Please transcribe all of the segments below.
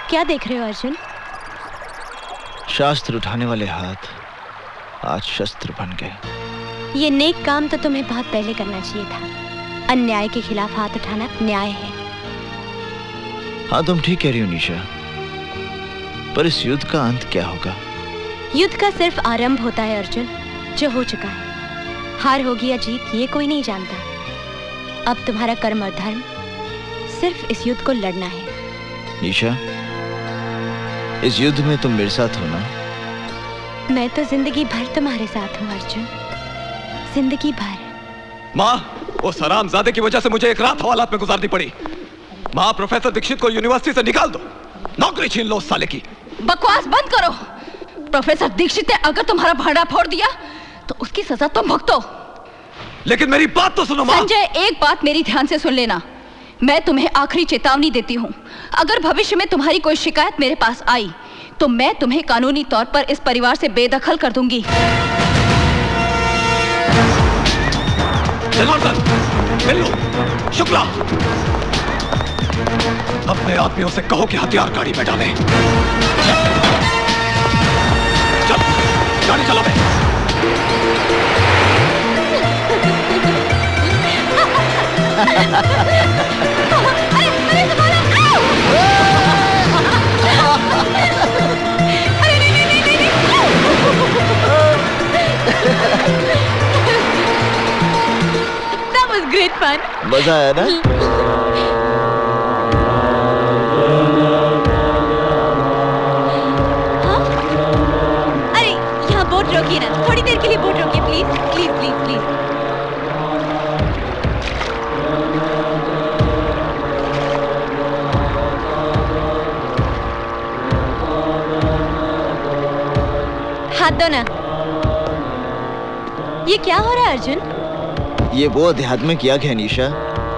क्या देख रहे हो अर्जुन? शास्त्र उठाने वाले हाथ आज शस्त्र बन गए। ये नेक काम तो तुम्हें बहुत पहले करना चाहिए था। अन्याय के खिलाफ हाथ उठाना न्याय है। हाँ, तुम ठीक कह रही हो निशा, पर इस युद्ध का अंत क्या होगा? युद्ध का सिर्फ आरंभ होता है अर्जुन, जो हो चुका है। हार होगी या जीत ये कोई नहीं जानता। अब तुम्हारा कर्म और धर्म सिर्फ इस युद्ध को लड़ना है। निशा, इस युद्ध में तुम मेरे साथ हो ना? मैं तो जिंदगी भर तुम्हारे साथ हूँ अर्जुन, जिंदगी भर। माँ, उस हरामजादे की वजह से मुझे एक रात हवालात में गुजारनी पड़ी। माँ, प्रोफेसर दीक्षित को यूनिवर्सिटी से निकाल दो, नौकरी छीन लो उस साले की। बकवास बंद करो। प्रोफेसर दीक्षित ने अगर तुम्हारा भांडा फोड़ दिया तो उसकी सजा तुम भुगतो। लेकिन मेरी बात तो सुनो माँ। संजय, एक बात मेरी ध्यान से सुन लेना। मैं तुम्हें आखिरी चेतावनी देती हूँ, अगर भविष्य में तुम्हारी कोई शिकायत मेरे पास आई तो मैं तुम्हें कानूनी तौर पर इस परिवार से बेदखल कर दूंगी। जनार्दन, बिल्लू, शुक्ला, अपने आदमियों से कहो कि हथियार गाड़ी में डालें। चल, गाड़ी चला बे। That was great fun. मजा आया ना? हाँ? अरे यहाँ बोट रोकिए ना, थोड़ी देर के लिए बोट रोकिए प्लीज प्लीज प्लीज प्लीज। हाथ दो ना। ये क्या हो रहा है अर्जुन? ये वो आध्यात्मिक यज्ञ है निशा,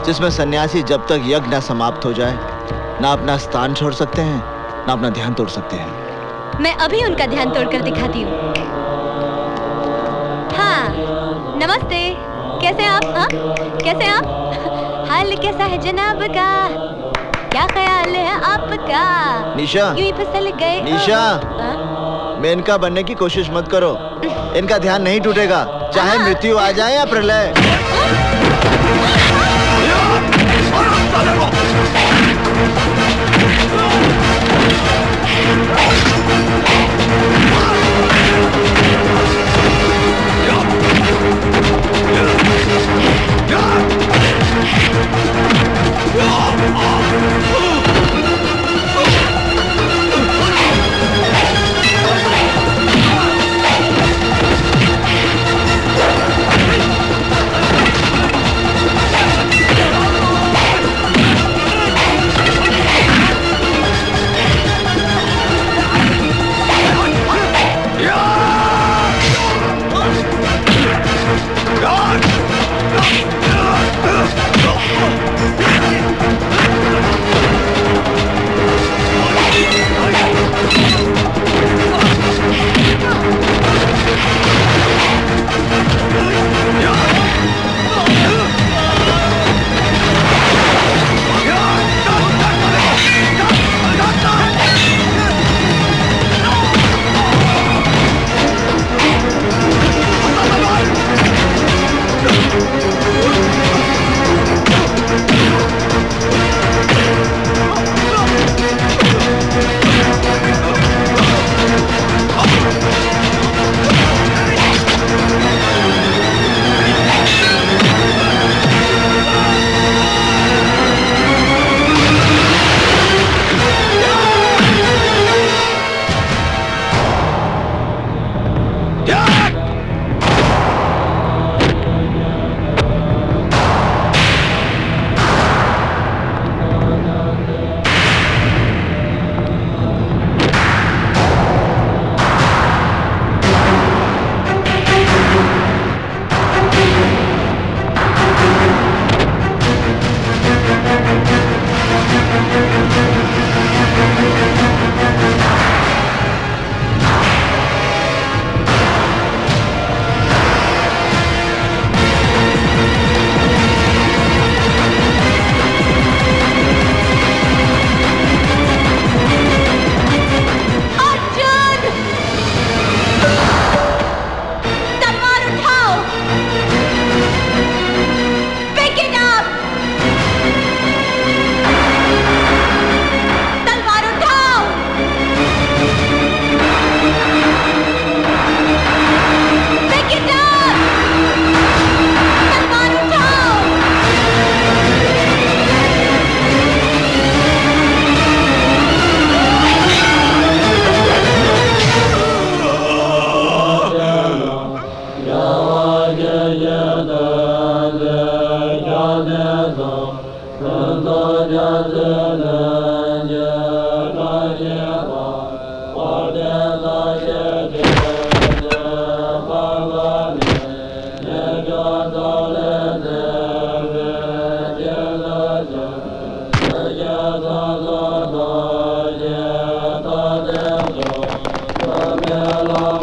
जिसमें सन्यासी जब तक यज्ञ न समाप्त हो जाए ना अपना स्थान छोड़ सकते हैं ना अपना ध्यान तोड़ सकते हैं। मैं अभी उनका ध्यान तोड़कर दिखाती हूँ। हाँ, नमस्ते, कैसे हैं आप? हाँ, कैसे हैं आप? हाल कैसा है जनाब का? क्या ख्याल है आपका? निशा, यूं ही फिसल गए। निशा, मेनका बनने की कोशिश मत करो। इनका ध्यान नहीं टूटेगा, चाहे मृत्यु आ जाए या प्रलय।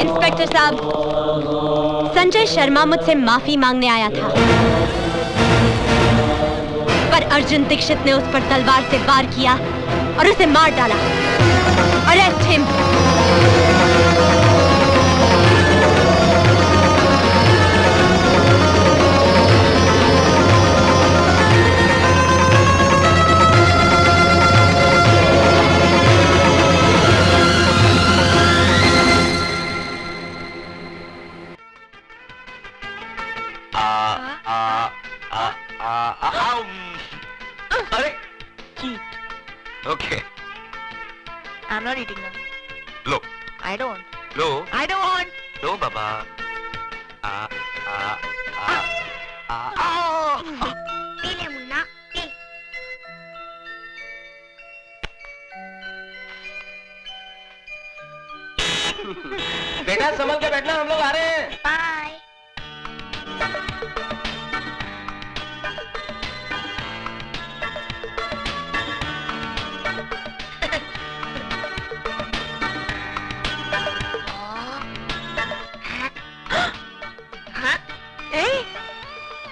इंस्पेक्टर साहब, संजय शर्मा मुझसे माफी मांगने आया था, पर अर्जुन दीक्षित ने उस पर तलवार से वार किया और उसे मार डाला। Arrest him. अरे okay I'm not eating now. लो I don't. लो I don't want. लो बाबा पी ले मुन्ना, पी. बेटा संभल के बैठना, हम लोग आ रहे हैं। Bye.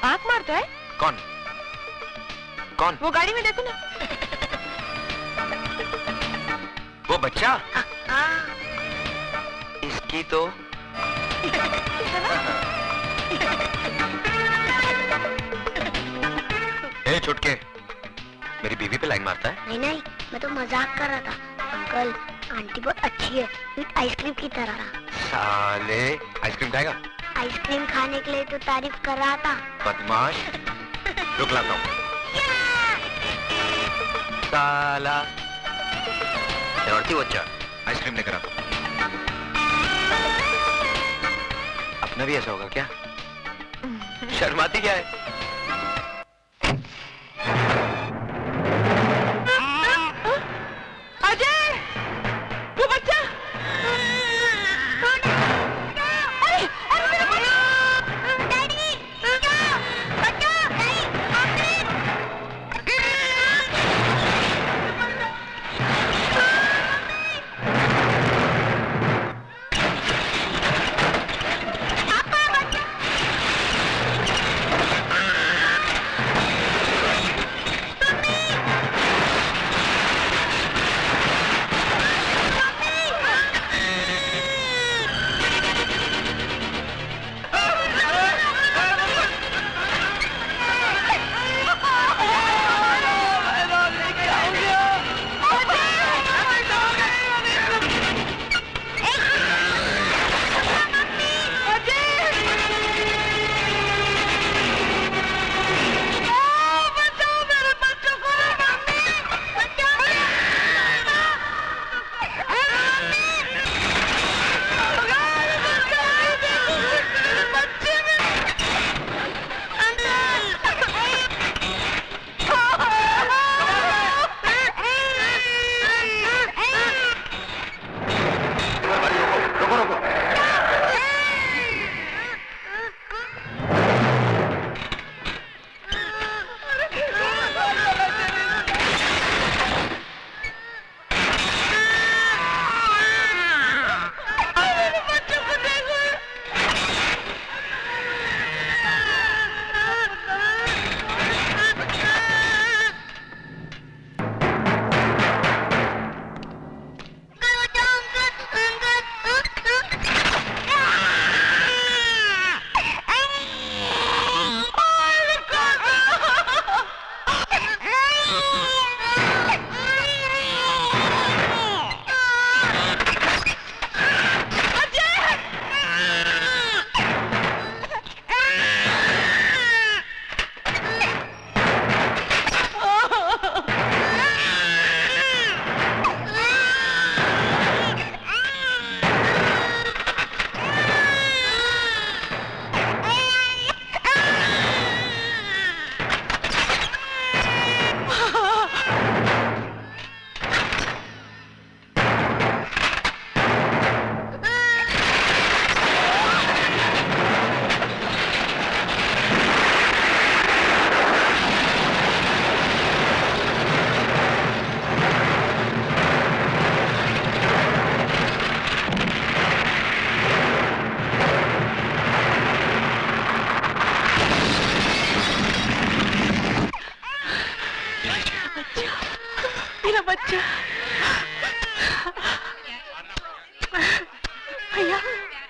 आँख मारता है? कौन कौन वो गाड़ी में देखो ना. वो बच्चा इसकी तो ए छुटके मेरी बीवी पे लाइन मारता है। नहीं नहीं, मैं तो मजाक कर रहा था. अंकल आंटी बहुत अच्छी है, स्वीट आइसक्रीम की तरह. साले आइसक्रीम खाएगा? आइसक्रीम खाने के लिए तो तारीफ कर रहा था. बदमाश, रुक लाता हूँ। साला शरारती बच्चा, आइसक्रीम लेकर आता हूँ। अपना भी ऐसा होगा क्या? शर्माती क्या है? अजय, वो बच्चा. मेरा बच्चा। भैया,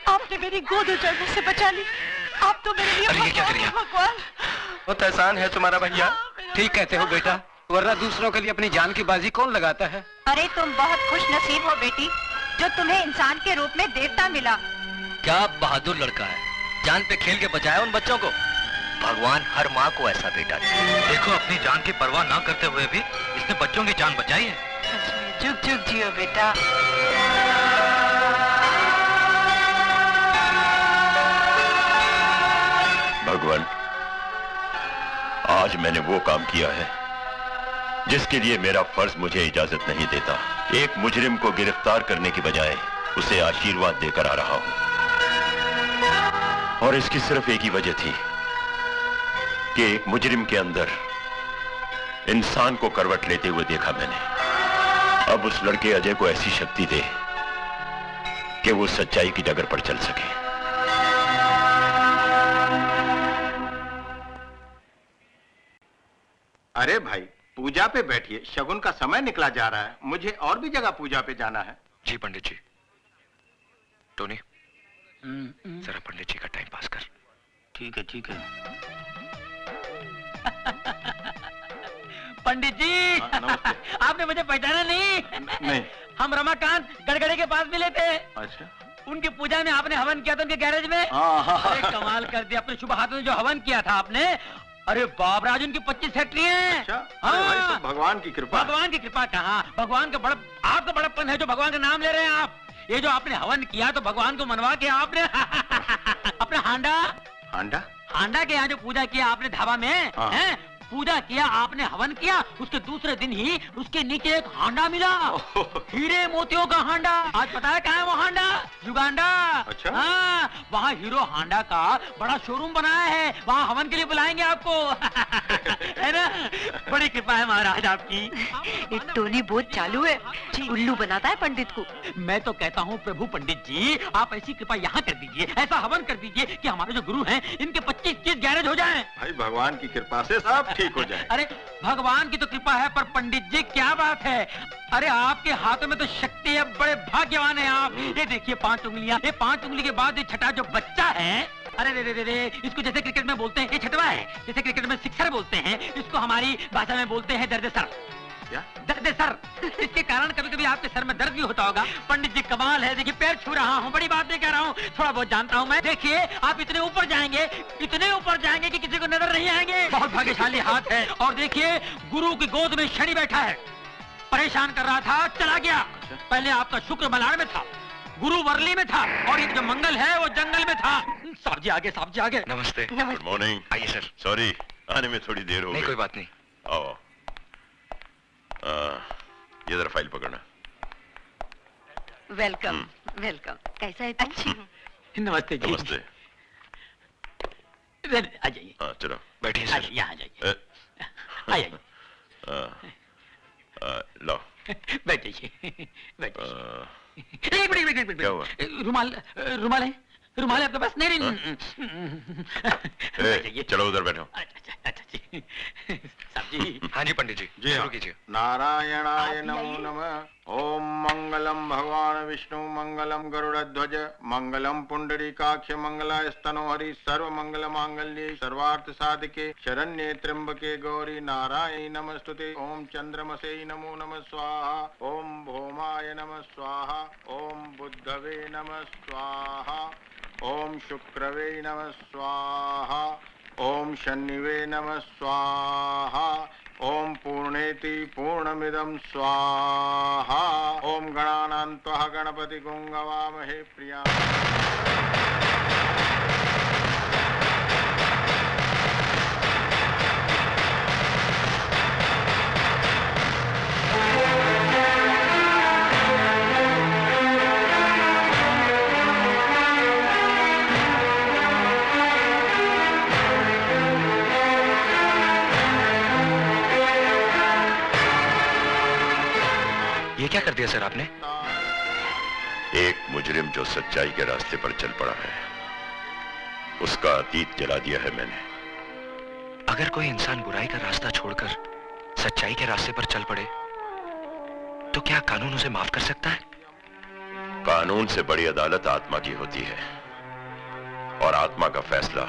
आपने मेरी गोद उजड़ने से बचा ली। आप तो मेरे लिए भगवान। बहुत एहसान है तुम्हारा भैया। ठीक कहते हो बेटा, वरना दूसरों के लिए अपनी जान की बाजी कौन लगाता है। अरे तुम बहुत खुश नसीब हो बेटी, जो तुम्हें इंसान के रूप में देवता मिला। क्या बहादुर लड़का है, जान पे खेल के बचाया उन बच्चों को। भगवान हर माँ को ऐसा बेटा दे। देखो, अपनी जान की परवाह ना करते हुए भी इसने बच्चों की जान बचाई है। जुग जुग जियो बेटा। भगवान, आज मैंने वो काम किया है जिसके लिए मेरा फर्ज मुझे इजाजत नहीं देता। एक मुजरिम को गिरफ्तार करने की बजाय उसे आशीर्वाद देकर आ रहा हूं, और इसकी सिर्फ एक ही वजह थी कि एक मुजरिम के अंदर इंसान को करवट लेते हुए देखा मैंने। अब उस लड़के अजय को ऐसी शक्ति दे कि वो सच्चाई की डगर पर चल सके। अरे भाई, पूजा पे बैठिए, शगुन का समय निकला जा रहा है। मुझे और भी जगह पूजा पे जाना है। जी पंडित जी। टोनी, जरा पंडित जी का टाइम पास कर। ठीक है ठीक है। पंडित जी, आपने मुझे पहचाना नहीं? नहीं। हम रमाकांत गड़गड़े के पास मिले थे। अच्छा। उनकी पूजा में आपने हवन किया था उनके गैरेज में। अरे कमाल कर दिया, अपने शुभ हाथों में जो हवन किया था आपने। अरे बाप राज, उनकी 25 फैक्ट्री है। अच्छा? अरे भाई, सब भगवान की कृपा। भगवान की कृपा कहाँ, भगवान का बड़ा आपका बड़प्पन है जो भगवान का नाम ले रहे हैं आप। ये जो आपने हवन किया तो भगवान को मनवा के आपने अपना हांडा हांडा के यहाँ जो पूजा किया आपने धाबा में है, पूजा किया आपने, हवन किया, उसके दूसरे दिन ही उसके नीचे एक हांडा मिला, हीरे मोतियों का हांडा। आज पता है कहाँ है वो हांडा? युगांडा। अच्छा? हाँ, वहाँ हीरो हांडा का बड़ा शोरूम बनाया है, वहाँ हवन के लिए बुलाएंगे आपको। है ना? बड़ी कृपा है महाराज आपकी। टोनी बहुत चालू है, उल्लू बनाता है पंडित को। मैं तो कहता हूँ प्रभु पंडित जी, आप ऐसी कृपा यहाँ कर दीजिए, ऐसा हवन कर दीजिए कि हमारे जो गुरु हैं इनके 25-30 गैरेज हो जाएं। भाई, भगवान की कृपा से सब ठीक हो जाए। अरे भगवान की तो कृपा है, पर पंडित जी क्या बात है, अरे आपके हाथों में तो शक्ति है, बड़े भाग्यवान हैं आप। ये देखिए 5 उंगलियां, ये 5 उंगली के बाद ये छठा जो बच्चा है, अरे रे रे रे, इसको जैसे क्रिकेट में बोलते हैं ये छठवा है, जैसे क्रिकेट में सिक्सर बोलते हैं, इसको हमारी भाषा में बोलते हैं दर्द सर। क्या? दर्द सर। इसके कारण कभी कभी आपके सर में दर्द भी होता होगा। पंडित जी कमाल है, देखिए पैर छू रहा हूँ, बड़ी बात नहीं कह रहा हूँ, थोड़ा बहुत जानता हूँ मैं। देखिए आप इतने ऊपर जाएंगे, इतने ऊपर जाएंगे कि किसी को नजर नहीं आएंगे। बहुत भाग्यशाली हाथ है। और देखिए गुरु की गोद में शनि बैठा है, परेशान कर रहा था, चला गया। पहले आपका शुक्र मलाड़ में था, गुरु वर्ली में था, और ये जो मंगल है वो जंगल में था। साहब जी आगे, साहब जी आगे। नमस्ते। Good morning. आइए सर। सॉरी, आने में थोड़ी देर हो गई। नहीं, कोई बात नहीं। आओ। ये जरा फाइल पकड़ना। Welcome welcome. कैसा है? अच्छी हूँ। नमस्ते जी। नमस्ते। आ जाइए। हाँ, चलो बैठिए सर। यहाँ जाइए, आ जाइए। लो। बैठिए बैठिए। क्या हुआ? एक मिनट। रुमाल रुमाल है? रुमाल है आपके पास? नहीं। चलो उधर बैठो। अच्छा जी। साहब जी। हाँ जी पंडित जी, जी शुरू कीजिए। नारायणाय नमो नमः। ओम मंगलम भगवान विष्णु, मंगलम गरुड़ध्वज, मंगलम पुंडरीकाक्ष, मंगलास्तनो हरि, सर्व मंगल मांगल्ये, सर्वार्थ साधके, शरण्ये त्र्यंबके गौरी, नारायणी नमस्तुते। ओम चंद्रमसे नमो नमः स्वाहा, ओम भौमाय नमः स्वाहा, ओम बुद्धवे नमः स्वाहा, ओम शुक्रवे नमः स्वाहा, ओम शनिवे नमः स्वाहा, ओम पूर्णेति पूर्णमिदं स्वाहा, ओम गणानान्त्वा गणपति गुंगवामहे प्रिया। ये क्या कर दिया सर आपने? एक मुजरिम जो सच्चाई के रास्ते पर चल पड़ा है, उसका अतीत जला दिया है मैंने। अगर कोई इंसान बुराई का रास्ता छोड़कर सच्चाई के रास्ते पर चल पड़े तो क्या कानून उसे माफ कर सकता है? कानून से बड़ी अदालत आत्मा की होती है, और आत्मा का फैसला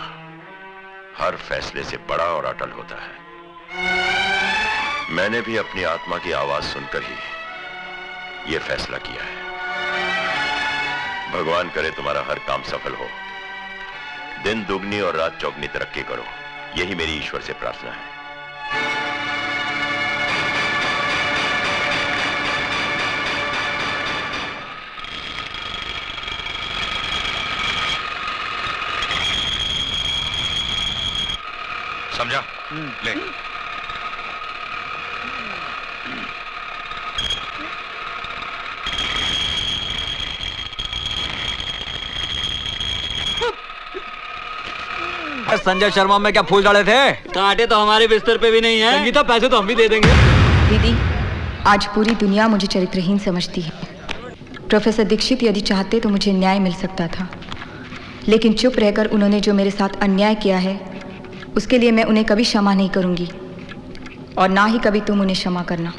हर फैसले से बड़ा और अटल होता है। मैंने भी अपनी आत्मा की आवाज सुनकर ही यह फैसला किया है। भगवान करे तुम्हारा हर काम सफल हो, दिन दुगनी और रात चौगनी तरक्की करो, यही मेरी ईश्वर से प्रार्थना है। समझा? ले। संजय शर्मा में क्या फूल डाले थे? कांटे तो हमारे बिस्तर पे भी नहीं है। संगीता, पैसे तो हम भी दे देंगे। दीदी, आज पूरी दुनिया मुझे चरित्रहीन समझती है। प्रोफेसर दीक्षित यदि चाहते तो मुझे न्याय मिल सकता था, लेकिन चुप रहकर उन्होंने जो मेरे साथ अन्याय किया है उसके लिए मैं उन्हें कभी क्षमा नहीं करूंगी, और ना ही कभी तुम उन्हें क्षमा करना।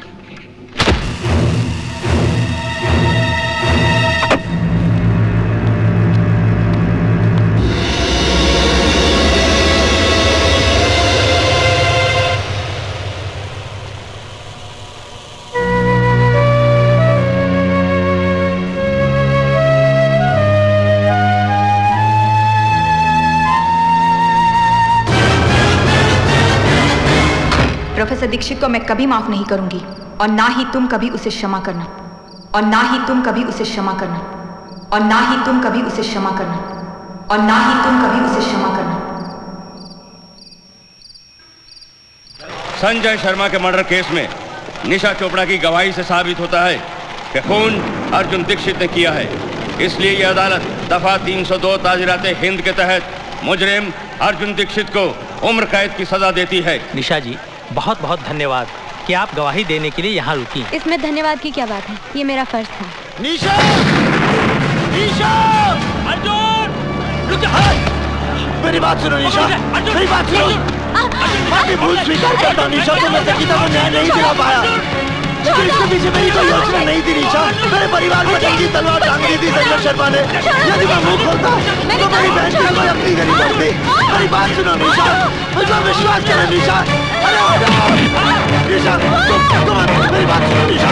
प्रोफेसर दीक्षित को मैं कभी माफ नहीं करूंगी, और ना ही तुम कभी उसे क्षमा करना, और ना ही तुम कभी उसे क्षमा करना, और ना ही तुम कभी उसे क्षमा करना, और ना ही तुम कभी उसे क्षमा करना। संजय शर्मा के मर्डर केस में निशा चोपड़ा की गवाही से साबित होता है कि खून अर्जुन दीक्षित ने किया है। इसलिए यह अदालत दफा 302 ताजीराते हिंद के तहत मुजरिम अर्जुन दीक्षित को उम्र कैद की सजा देती है। निशा जी, बहुत बहुत धन्यवाद कि आप गवाही देने के लिए यहाँ रुकी। इसमें धन्यवाद की क्या बात है, ये मेरा फर्ज था। निशा! निशा! अर्जुन! रुक जा! मेरी बात सुनो निशा, मेरी बात सुनो। मैं भी भूल स्वीकार करता हूँ निशा, तो मैं संगीता को न्याय नहीं दिला पाया, लेकिन इसके पीछे मेरी कोई योजना नहीं थी निशा। मेरे परिवार पर जंगी तलवार टांग दी थी संजय शर्मा ने। यदि मैं मुंह खोलता तो मेरी बहन की कोई अपनी गरीब होती। मेरी बात सुनो निशा, मुझे विश्वास करो निशा। अरे निशा, तुम मेरी बात सुनो निशा।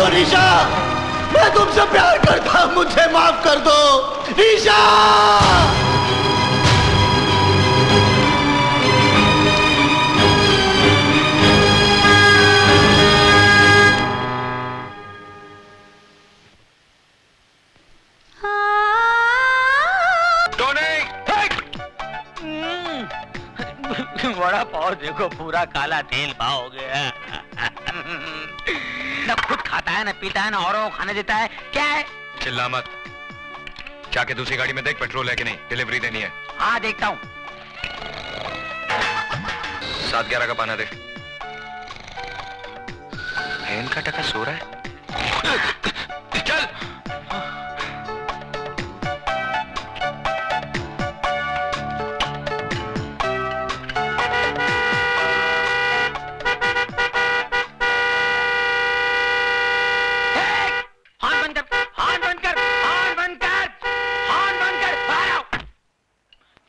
निशा, मैं तुमसे प्यार करता हूं, मुझे माफ कर दो निशा। बड़ा पाव देखो, पूरा काला तेल पाव हो गया। न खुद खाता है, न पीता है, न औरों को खाने देता है। क्या है? चिल्ला मत। जाके दूसरी गाड़ी में देख पेट्रोल है कि नहीं, डिलीवरी देनी है। हाँ देखता हूँ। 7-11 का पाना दे। बहन का टका सो रहा है। चल।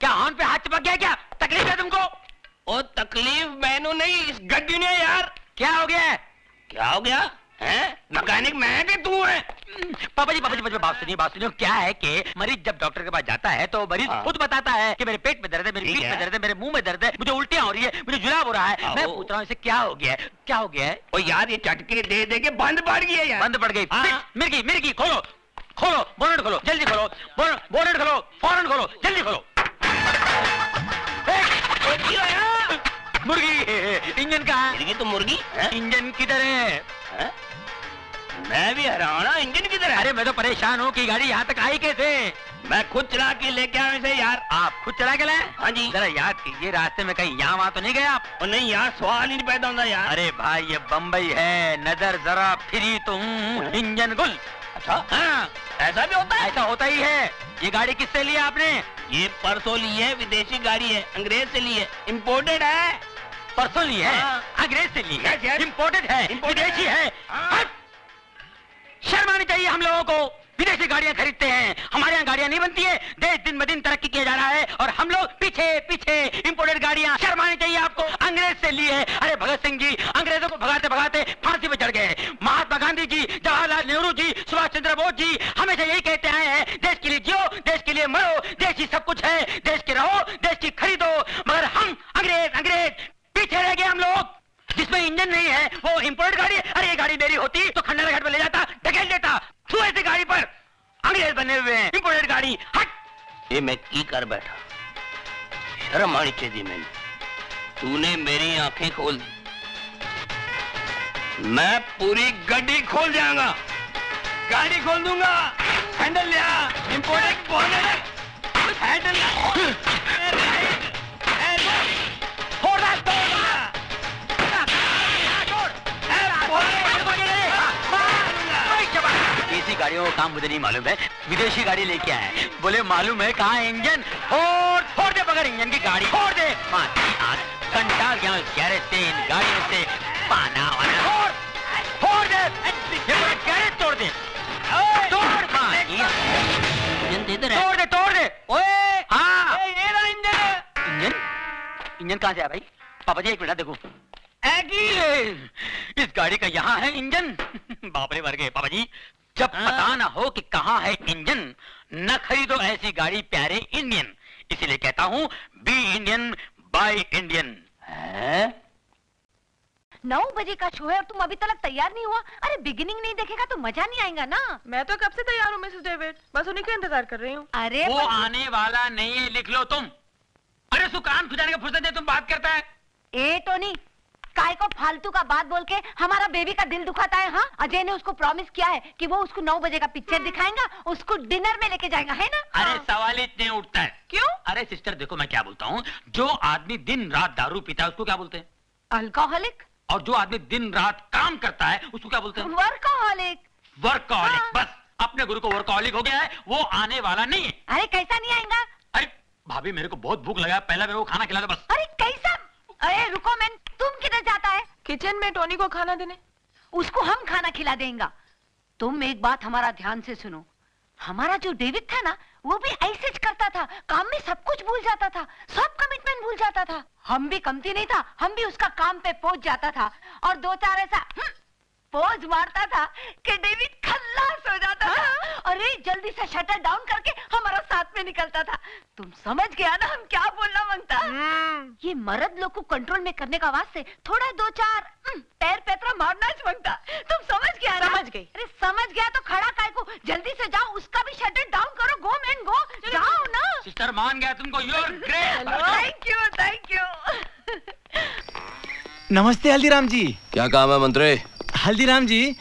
क्या हॉर्न पे हाथ चिपक गया? क्या तकलीफ है तुमको? हमको? ओ तकलीफ मैनू नहीं, इस गड्डी ने यार। क्या हो गया है? क्या हो गया है? मैकेनिक मैं कि तू है? पापा जी बात सुनिए। क्या है कि मरीज जब डॉक्टर के पास जाता है तो मरीज खुद बताता है कि मेरे पेट में दर्द है, मेरी पीठ में दर्द है, मेरे मुंह में दर्द है, मुझे उल्टियां हो रही है, मुझे जुलाब हो रहा है। मैं पूछ रहा हूँ इसे क्या हो गया है? क्या हो गया है? ओ यार ये चटके दे दे के बंद पड़ गई है यार। बंद पड़ गई। मिर्गी खोलो बोनट खोलो, जल्दी खोलो, बोनट खोलो, फौरन खोलो, जल्दी खोलो। मुर्गी इंजन कहाँ? मुर्गी तो मुर्गी इंजन किधर है? मैं भी हैरान हूं, इंजन किधर है? अरे मैं तो परेशान हूँ कि गाड़ी यहाँ तक आई कैसे? मैं खुद चला के लेके आया इसे यार। आप खुद चला के लाए? हाँ जी। जरा याद कीजिए रास्ते में कहीं यहाँ वहाँ तो नहीं गए आप? और नहीं यार, सवाल ही नहीं पैदा होता यार। अरे भाई ये बम्बई है, नजर जरा फिरी तुम इंजन गुल। अच्छा हाँ ऐसा भी होता है? ऐसा होता ही है। ये गाड़ी किससे ली आपने? ये परसों ली है, विदेशी गाड़ी है, अंग्रेज से ली है, इम्पोर्टेड है। परसों ली है? अंग्रेज से ली है, इम्पोर्टेड है, विदेशी है। शर्म आनी चाहिए हम लोगों को। विदेशी गाड़ियां खरीदते हैं, हमारे यहाँ गाड़ियां नहीं बनती है। देश दिन ब दिन तरक्की किया जा रहा है और हम लोग पीछे इंपोर्टेड गाड़ियां। शर्म आनी चाहिए आपको। अंग्रेज से ली है। अरे भगत सिंह जी अंग्रेजों को भगाते भगाते फांसी पे चढ़ गए। महात्मा गांधी जी, जवाहरलाल नेहरू जी, सुभाष चंद्र बोस जी हमेशा यही कहते आए हैं, देश के लिए जियो, देश के लिए मरो, देश ही सब कुछ है, देश के रहो, देश की खरीदो। मगर हम अंग्रेज पीछे रह गए। हम लोग जिसमें इंजन नहीं है वो इंपोर्टेड गाड़ी है। अरे ये गाड़ी मेरी होती तो खंडाला घाट पे ले जाता, ढकेल देता। तू ऐसी गाड़ी पर अंग्रेज बने हुए हैं, इंपोर्टेड गाड़ी। हट। ये मैं की कर बैठा, शर्म आनी चाहिए मैंने। तूने मेरी आंखें खोल दी, मैं पूरी गड्डी खोल जाऊंगा, गाड़ी खोल दूंगा। हैंडल लिया, इंपोर्टेड बोनट, हैंडल देसी गाड़ियों का काम मुझे नहीं मालूम है, विदेशी गाड़ी लेके आए हैं। बोले मालूम है कहाँ इंजन? फोड़ दे बगैर इंजन की गाड़ी, फोड़ दे। कंटाल गया गैरेज से, इन गाड़ियों से पाना वाना। फोड़ दे, गैरेज तोड़ दे, तोड़ दे। ओए हाँ इंजन कहाँ से आया भाई? पापा जी एक मिनट देखो, इस गाड़ी का यहाँ है इंजन। बाप रे मर गए पापा जी। जब पता ना हो कि कहाँ है इंजन, न खरीदो ऐसी गाड़ी प्यारे इंडियन। इसीलिए कहता हूँ बी इंडियन बाय इंडियन। 9 बजे का शो है और तुम अभी तक तैयार नहीं हुआ। अरे बिगिनिंग नहीं देखेगा तो मजा नहीं आएगा ना। मैं तो कब से तैयार हूँ मिसेस डेविड, बस उन्हीं का इंतजार कर रही हूँ। अरे वो आने वाला नहीं है, लिख लो तुम। अरे सुकान खुजाने का फुर्सत है, तुम बात करता है। ए टोनी, काय को फालतू का बात बोल के हमारा बेबी का दिल दुखाता है? हाँ, अजय ने उसको प्रॉमिस किया है कि वो उसको 9 बजे का पिक्चर दिखाएगा, उसको डिनर में लेके जाएगा, है ना? अरे सवाल ही नहीं उठता है। क्यों? अरे सिस्टर देखो मैं क्या बोलता हूँ, जो आदमी दिन रात दारू पीता है उसको क्या बोलते हैं? अल्कोहलिक। और जो आदमी दिन रात काम करता है उसको क्या बोलते हैं? वर्कोहलिक। वर्कोहलिक। हाँ। बस अपने गुरु को वर्कोहलिक हो गया है, वो आने वाला नहीं है। अरे कैसा नहीं आएगा? अरे भाभी मेरे को बहुत भूख लगा, पहले मेरे को खाना खिला दो बस। अरे कैसा? अरे रुको मैन, तुम किधर जाता है? किचन में टोनी को खाना देने। उसको हम खाना खिला देंगे। तुम एक बात हमारा ध्यान से सुनो, हमारा जो डेविड था ना, वो भी ऐसे ही करता था, काम में सब कुछ भूल जाता था, सब कमिटमेंट भूल जाता था। हम भी कमती नहीं था, हम भी उसका काम पे पहुंच जाता था और 2-4 ऐसा पोज मारता था कि डेविड खल्लास हो जाता था। अरे जल्दी से शटर डाउन करके हमारा साथ में निकलता था। तुम समझ गया ना हम क्या बोलना मांगता? ये मर्द लोग को कंट्रोल में करने का वास्ते थोड़ा 2-4 पैर पैतरा मारना मांगता। तुम समझ गया ना? समझ गई। अरे समझ गया तो खड़ा काय को, जल्दी से जाओ, उसका भी शटर डाउन करो। गो मैन गो, जाओ ना। सिस्टर मान गया तुमको, you are great. Thank you. नमस्ते हल्दीराम जी। क्या काम है मंत्री? हल्दीराम जी,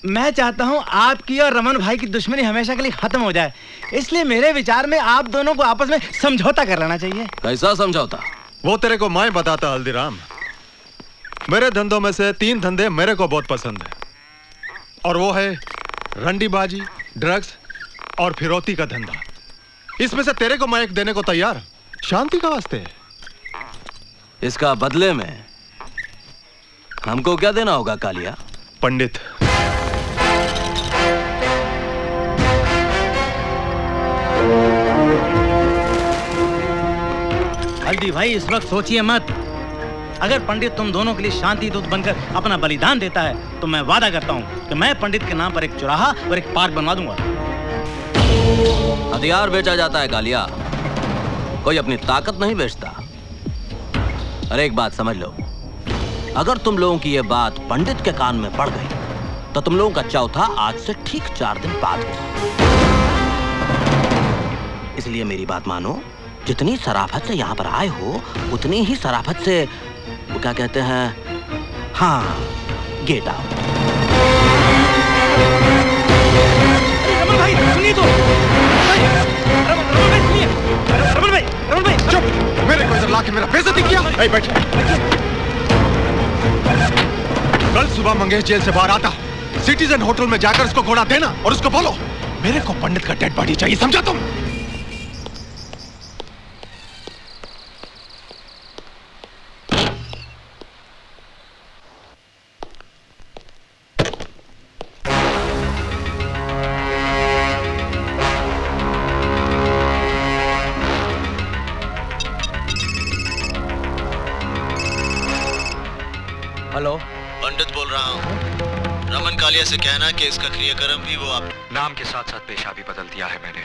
मैं चाहता हूँ आपकी और रमन भाई की दुश्मनी हमेशा के लिए खत्म हो जाए, इसलिए मेरे विचार में आप दोनों को आपस में समझौता कर लेना चाहिए। कैसा समझौता? वो तेरे को मैं बताता हल्दीराम। मेरे धंधों में से 3 धंधे मेरे को बहुत पसंद है, और वो है रंडीबाजी, ड्रग्स और फिरौती का धंधा। इसमें से तेरे को मैं एक देने को तैयार, शांति का वास्ते। इसका बदले में हमको क्या देना होगा कालिया? पंडित। हल्दी भाई इस वक्त सोचिए मत। अगर पंडित तुम दोनों के लिए शांति दूत बनकर अपना बलिदान देता है तो मैं वादा करता हूँ कि मैं पंडित के नाम पर एक चौराहा और एक पार्क बनवा दूंगा। हथियार बेचा जाता है कालिया, कोई अपनी ताकत नहीं बेचता। अरे एक बात समझ लो, अगर तुम लोगों की ये बात पंडित के कान में पड़ गई तो तुम लोगों का चौथा आज से ठीक 4 दिन बाद होगा। इसलिए मेरी बात मानो, जितनी शराफत से यहाँ पर आए हो उतनी ही शराफत से वो क्या कहते हैं, हाँ, गेट आउट। रमन भाई सुनिए तो। रमन भाई चुप। मेरे को इधर लाके मेरा बेइज्जती किया। बैठ। कल सुबह मंगेश जेल से बाहर आता, सिटीजन होटल में जाकर उसको घोड़ा देना और उसको बोलो मेरे को पंडित का डेड बॉडी चाहिए, समझा तुम? हेलो, पंडित बोल रहा हूँ। रमन कालिया से कहना कि इसका क्रियाक्रम भी वो आप नाम के साथ साथ पेशा भी बदल दिया है मैंने।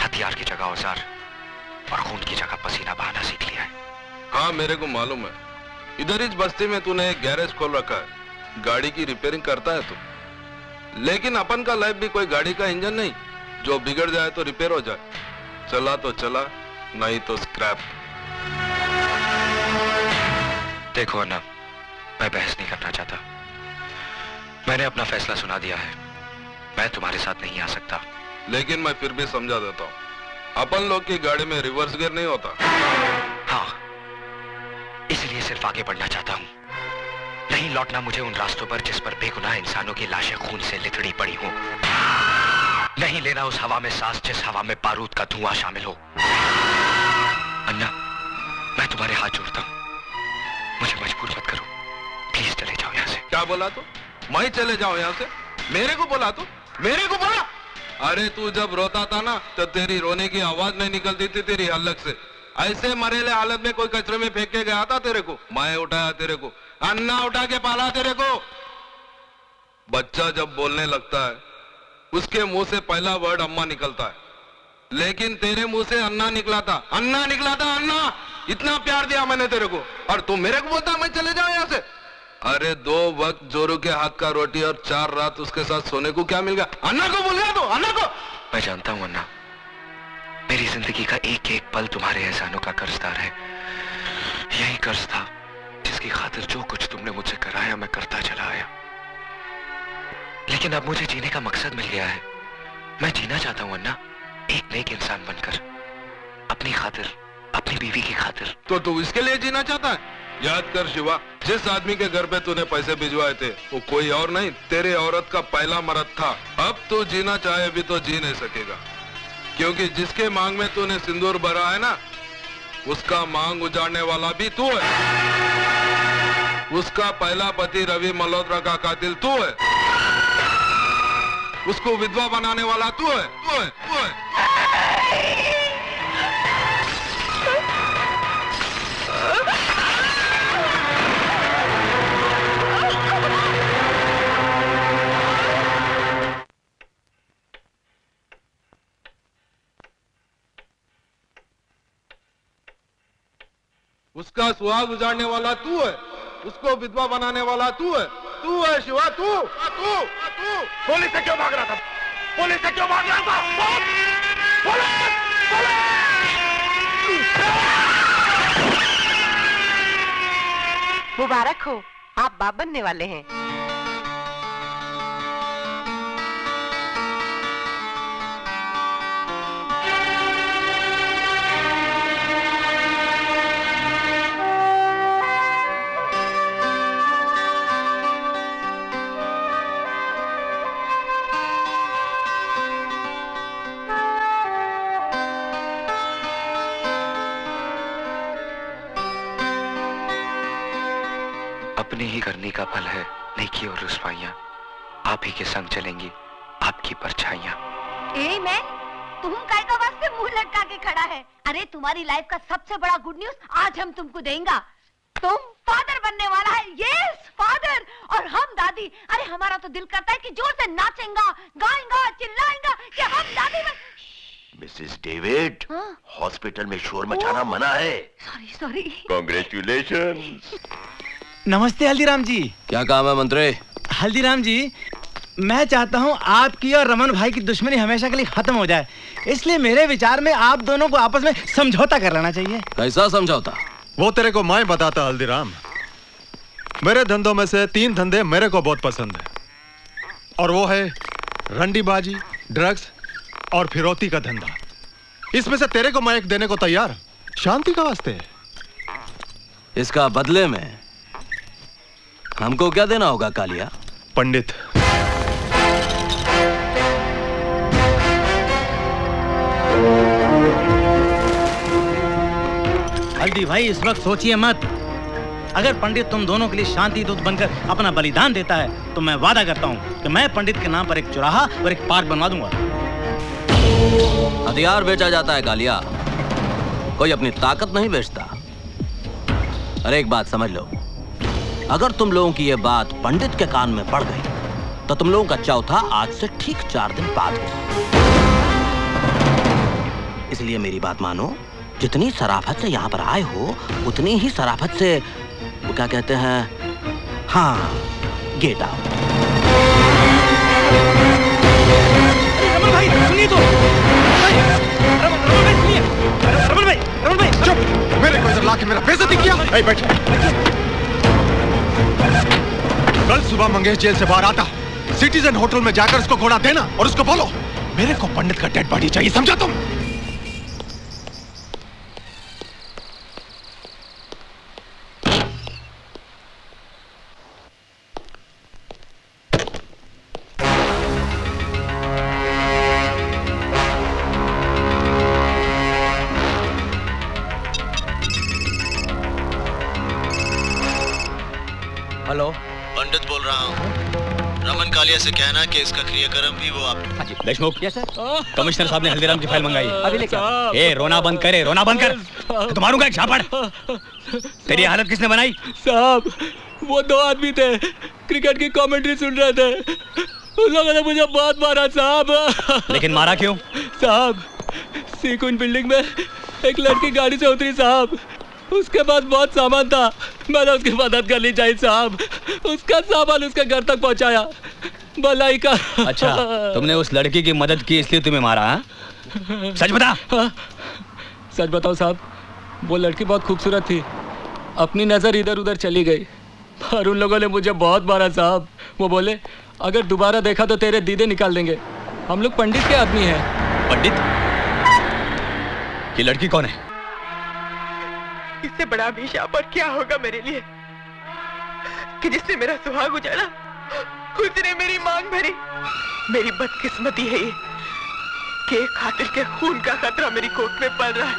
हथियार की जगह औजार और खून की जगह पसीना बहाना सीख लिया है। हाँ मेरे को मालूम है, इधर इस बस्ती में तूने एक गैरेज खोल रखा है, गाड़ी की रिपेयरिंग करता है तू। लेकिन अपन का लाइफ भी कोई गाड़ी का इंजन नहीं, जो बिगड़ जाए तो रिपेयर हो जाए, चला तो चला नहीं तो स्क्रैप। देखो अन्ना, मैं बहस नहीं करना चाहता। मैंने अपना फैसला सुना दिया है, मैं तुम्हारे साथ नहीं आ सकता। लेकिन मैं फिर भी समझा देता हूँ, अपन लोग की गाड़ी में रिवर्स गियर नहीं होता। हाँ, इसलिए सिर्फ आगे बढ़ना चाहता हूँ, नहीं लौटना मुझे उन रास्तों पर जिस पर बेगुनाह इंसानों की लाशें खून से लिथड़ी पड़ी हो। नहीं लेना उस हवा में सांस जिस हवा में बारूद का धुआं शामिल हो। अन्ना, मैं तुम्हारे हाथ जोड़ता हूँ, मुझे मजबूर मत करो, प्लीज चले जाओ यहाँ से। क्या बोला तू? मैं चले जाओ यहाँ से? मेरे को बोला तू? मेरे को बोला? अरे तू जब रोता था ना तो तेरी रोने की आवाज नहीं निकलती थी तेरी हलक से। ऐसे मरेले हालत में कोई कचरे में फेंक के गया था तेरे को, मैं उठाया तेरे को, अन्ना उठा के पाला तेरे को। बच्चा जब बोलने लगता है उसके मुंह से पहला वर्ड अम्मा निकलता है, लेकिन तेरे मुंह से अन्ना निकला था, अन्ना निकला था, अन्ना। इतना प्यार दिया मैंने तेरे को और तू मेरे को बोलता मैं चले जाऊं यहाँ से? अरे 2 वक्त जोरू के हाथ का रोटी और 4 रात उसके साथ सोने को क्या मिल गया? अन्ना को बोल गया तू, अन्ना को। मैं जानता हूं अन्ना, मेरी जिंदगी का एक एक पल तुम्हारे एहसानों का कर्जदार है। यही कर्ज था जिसकी खातिर जो कुछ तुमने मुझसे कराया मैं करता चला आया। लेकिन अब मुझे जीने का मकसद मिल गया है। मैं जीना चाहता हूं अन्ना, एक नेक इंसान बनकर, अपनी खातिर, अपनी बीवी की खातिर। तो तू इसके लिए जीना चाहता है? याद कर शिवा, जिस आदमी के घर पे तूने पैसे भिजवाए थे वो कोई और नहीं, तेरे औरत का पहला मर्द था। अब तू जीना चाहे भी तो जी नहीं सकेगा, क्योंकि जिसके मांग में तूने सिंदूर भरा है ना, उसका मांग उजाड़ने वाला भी तू है। उसका पहला पति रवि मल्होत्रा का कातिल तू है, उसको विधवा बनाने वाला तू है, तू है, तू है। उसका सुहाग उजाड़ने वाला तू है, उसको विधवा बनाने वाला तू है शिवा, तू। पुलिस से क्यों भाग रहा था? पुलिस से क्यों भाग रहा था? मुबारक हो, आप बाप बनने वाले हैं। अपनी ही करनी का फल है नेकी और रुसवाइयां, आप ही के संग चलेंगी आपकी परछाइयां। मैं तुम काय का वास्ते मुंह लटका के खड़ा है? अरे तुम्हारी लाइफ का सबसे बड़ा गुड न्यूज आज हम तुमको देंगे। तुम फादर बनने वाला है। Yes father. और हम दादी। अरे हमारा तो दिल करता है कि जोर से नाचेंगा, गाएंगा, चिल्लाएंगा कि हम दादी बन। मिसेस डेविड, हॉस्पिटल में शोर मचाना मना है। Sorry sorry. कांग्रेचुलेशंस। नमस्ते हल्दीराम जी। क्या काम है मंत्री? हल्दीराम जी, मैं चाहता हूँ आपकी और रमन भाई की दुश्मनी हमेशा के लिए खत्म हो जाए, इसलिए मेरे विचार में आप दोनों को आपस में समझौता कर लेना चाहिए। कैसा समझौता? वो तेरे को मैं बताता हल्दीराम। मेरे धंधों में से 3 धंधे मेरे को बहुत पसंद है, और वो है रंडीबाजी, ड्रग्स और फिरौती का धंधा। इसमें से तेरे को मैं एक देने को तैयार, शांति का वास्ते। इसका बदले में हमको क्या देना होगा कालिया? पंडित। हल्दी भाई, इस वक्त सोचिए मत। अगर पंडित तुम दोनों के लिए शांति दूत बनकर अपना बलिदान देता है तो मैं वादा करता हूँ कि मैं पंडित के नाम पर एक चौराहा और एक पार्क बनवा दूंगा। हथियार बेचा जाता है कालिया, कोई अपनी ताकत नहीं बेचता। अरे एक बात समझ लो, अगर तुम लोगों की ये बात पंडित के कान में पड़ गई तो तुम लोगों का चौथा आज से ठीक 4 दिन बाद होगा। इसलिए मेरी बात मानो, जितनी शराफत से यहाँ पर आए हो उतनी ही शराफत से, वो क्या कहते हैं, हाँ, गेट आउट। रमन भाई सुनिए तो। रमन भाई चुप। मेरे को इधर लाके मेरा बेइज्जती किया। बैठ। कल सुबह मंगेश जेल से बाहर आता, सिटीजन होटल में जाकर उसको घोड़ा देना और उसको बोलो मेरे को पंडित का डेड बॉडी चाहिए, समझा तुम? हेलो, पंडित बोल रहा हूँ। रमन कालिया से कहना कि इसका क्रियाक्रम भी वो आप। देशमुख। Yes sir. कमिश्नर साहब ने हल्दीराम की फाइल मंगाई, अभी लेके आओ। ए रोना बंद करे, रोना बंद कर, तो मारूंगा एक झापड़। तेरी हालत किसने बनाई? साहब, वो 2 आदमी थे, क्रिकेट की कमेंट्री सुन रहे थे, उन लोगों ने मुझे बहुत मारा साहब। लेकिन मारा क्यों? साहब, सीक्वेंस बिल्डिंग में एक लड़की गाड़ी से उतरी साहब, उसके पास बहुत सामान था, मैंने उसकी मदद करनी चाहिए साहब, उसका सामान उसके घर तक पहुंचाया, भलाई का। अच्छा, तुमने उस लड़की की मदद की इसलिए तुम्हें मारा? हा? सच बता। सच बताओ साहब, वो लड़की बहुत खूबसूरत थी, अपनी नजर इधर उधर चली गई और उन लोगों ने मुझे बहुत मारा साहब। वो बोले अगर दोबारा देखा तो तेरे दीदे निकाल देंगे। हम लोग पंडित के आदमी हैं। पंडित? ये लड़की कौन है? इससे बड़ा अभिशाप और क्या होगा मेरे लिए कि जिसने मेरा सुहाग उजाड़ा उसने मेरी मांग भरी। मेरी बदकिस्मती है ये कि एक कातिल के खून का खतरा मेरी कोर्ट में पड़ रहा है।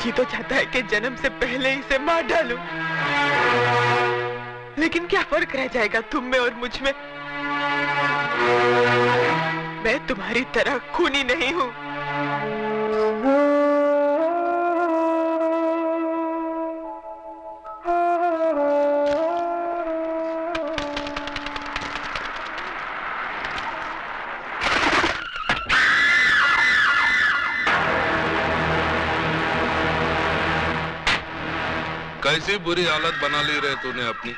जी तो चाहता है कि जन्म से पहले इसे मार डालूं, लेकिन क्या फर्क रह जाएगा तुम में और मुझ में? मैं तुम्हारी तरह खूनी नहीं हूं। कैसी बुरी हालत बना ली रे तूने अपनी।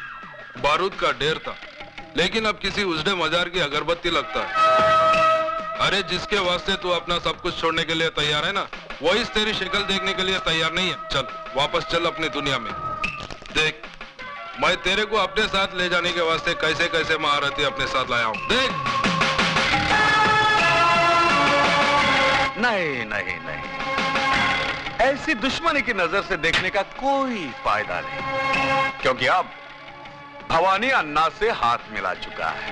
बारूद का ढेर था, लेकिन अब किसी उजड़े मजार की अगरबत्ती लगता है। अरे जिसके वास्ते तू अपना सब कुछ छोड़ने के लिए तैयार है ना, वही तेरी शक्ल देखने के लिए तैयार नहीं है। चल वापस चल अपनी दुनिया में। देख, मैं तेरे को अपने साथ ले जाने के वास्ते कैसे कैसे महारथी अपने साथ लाया हूँ। देख। नहीं नहीं नहीं, ऐसी दुश्मनी की नजर से देखने का कोई फायदा नहीं, क्योंकि अब भवानी अन्ना से हाथ मिला चुका है,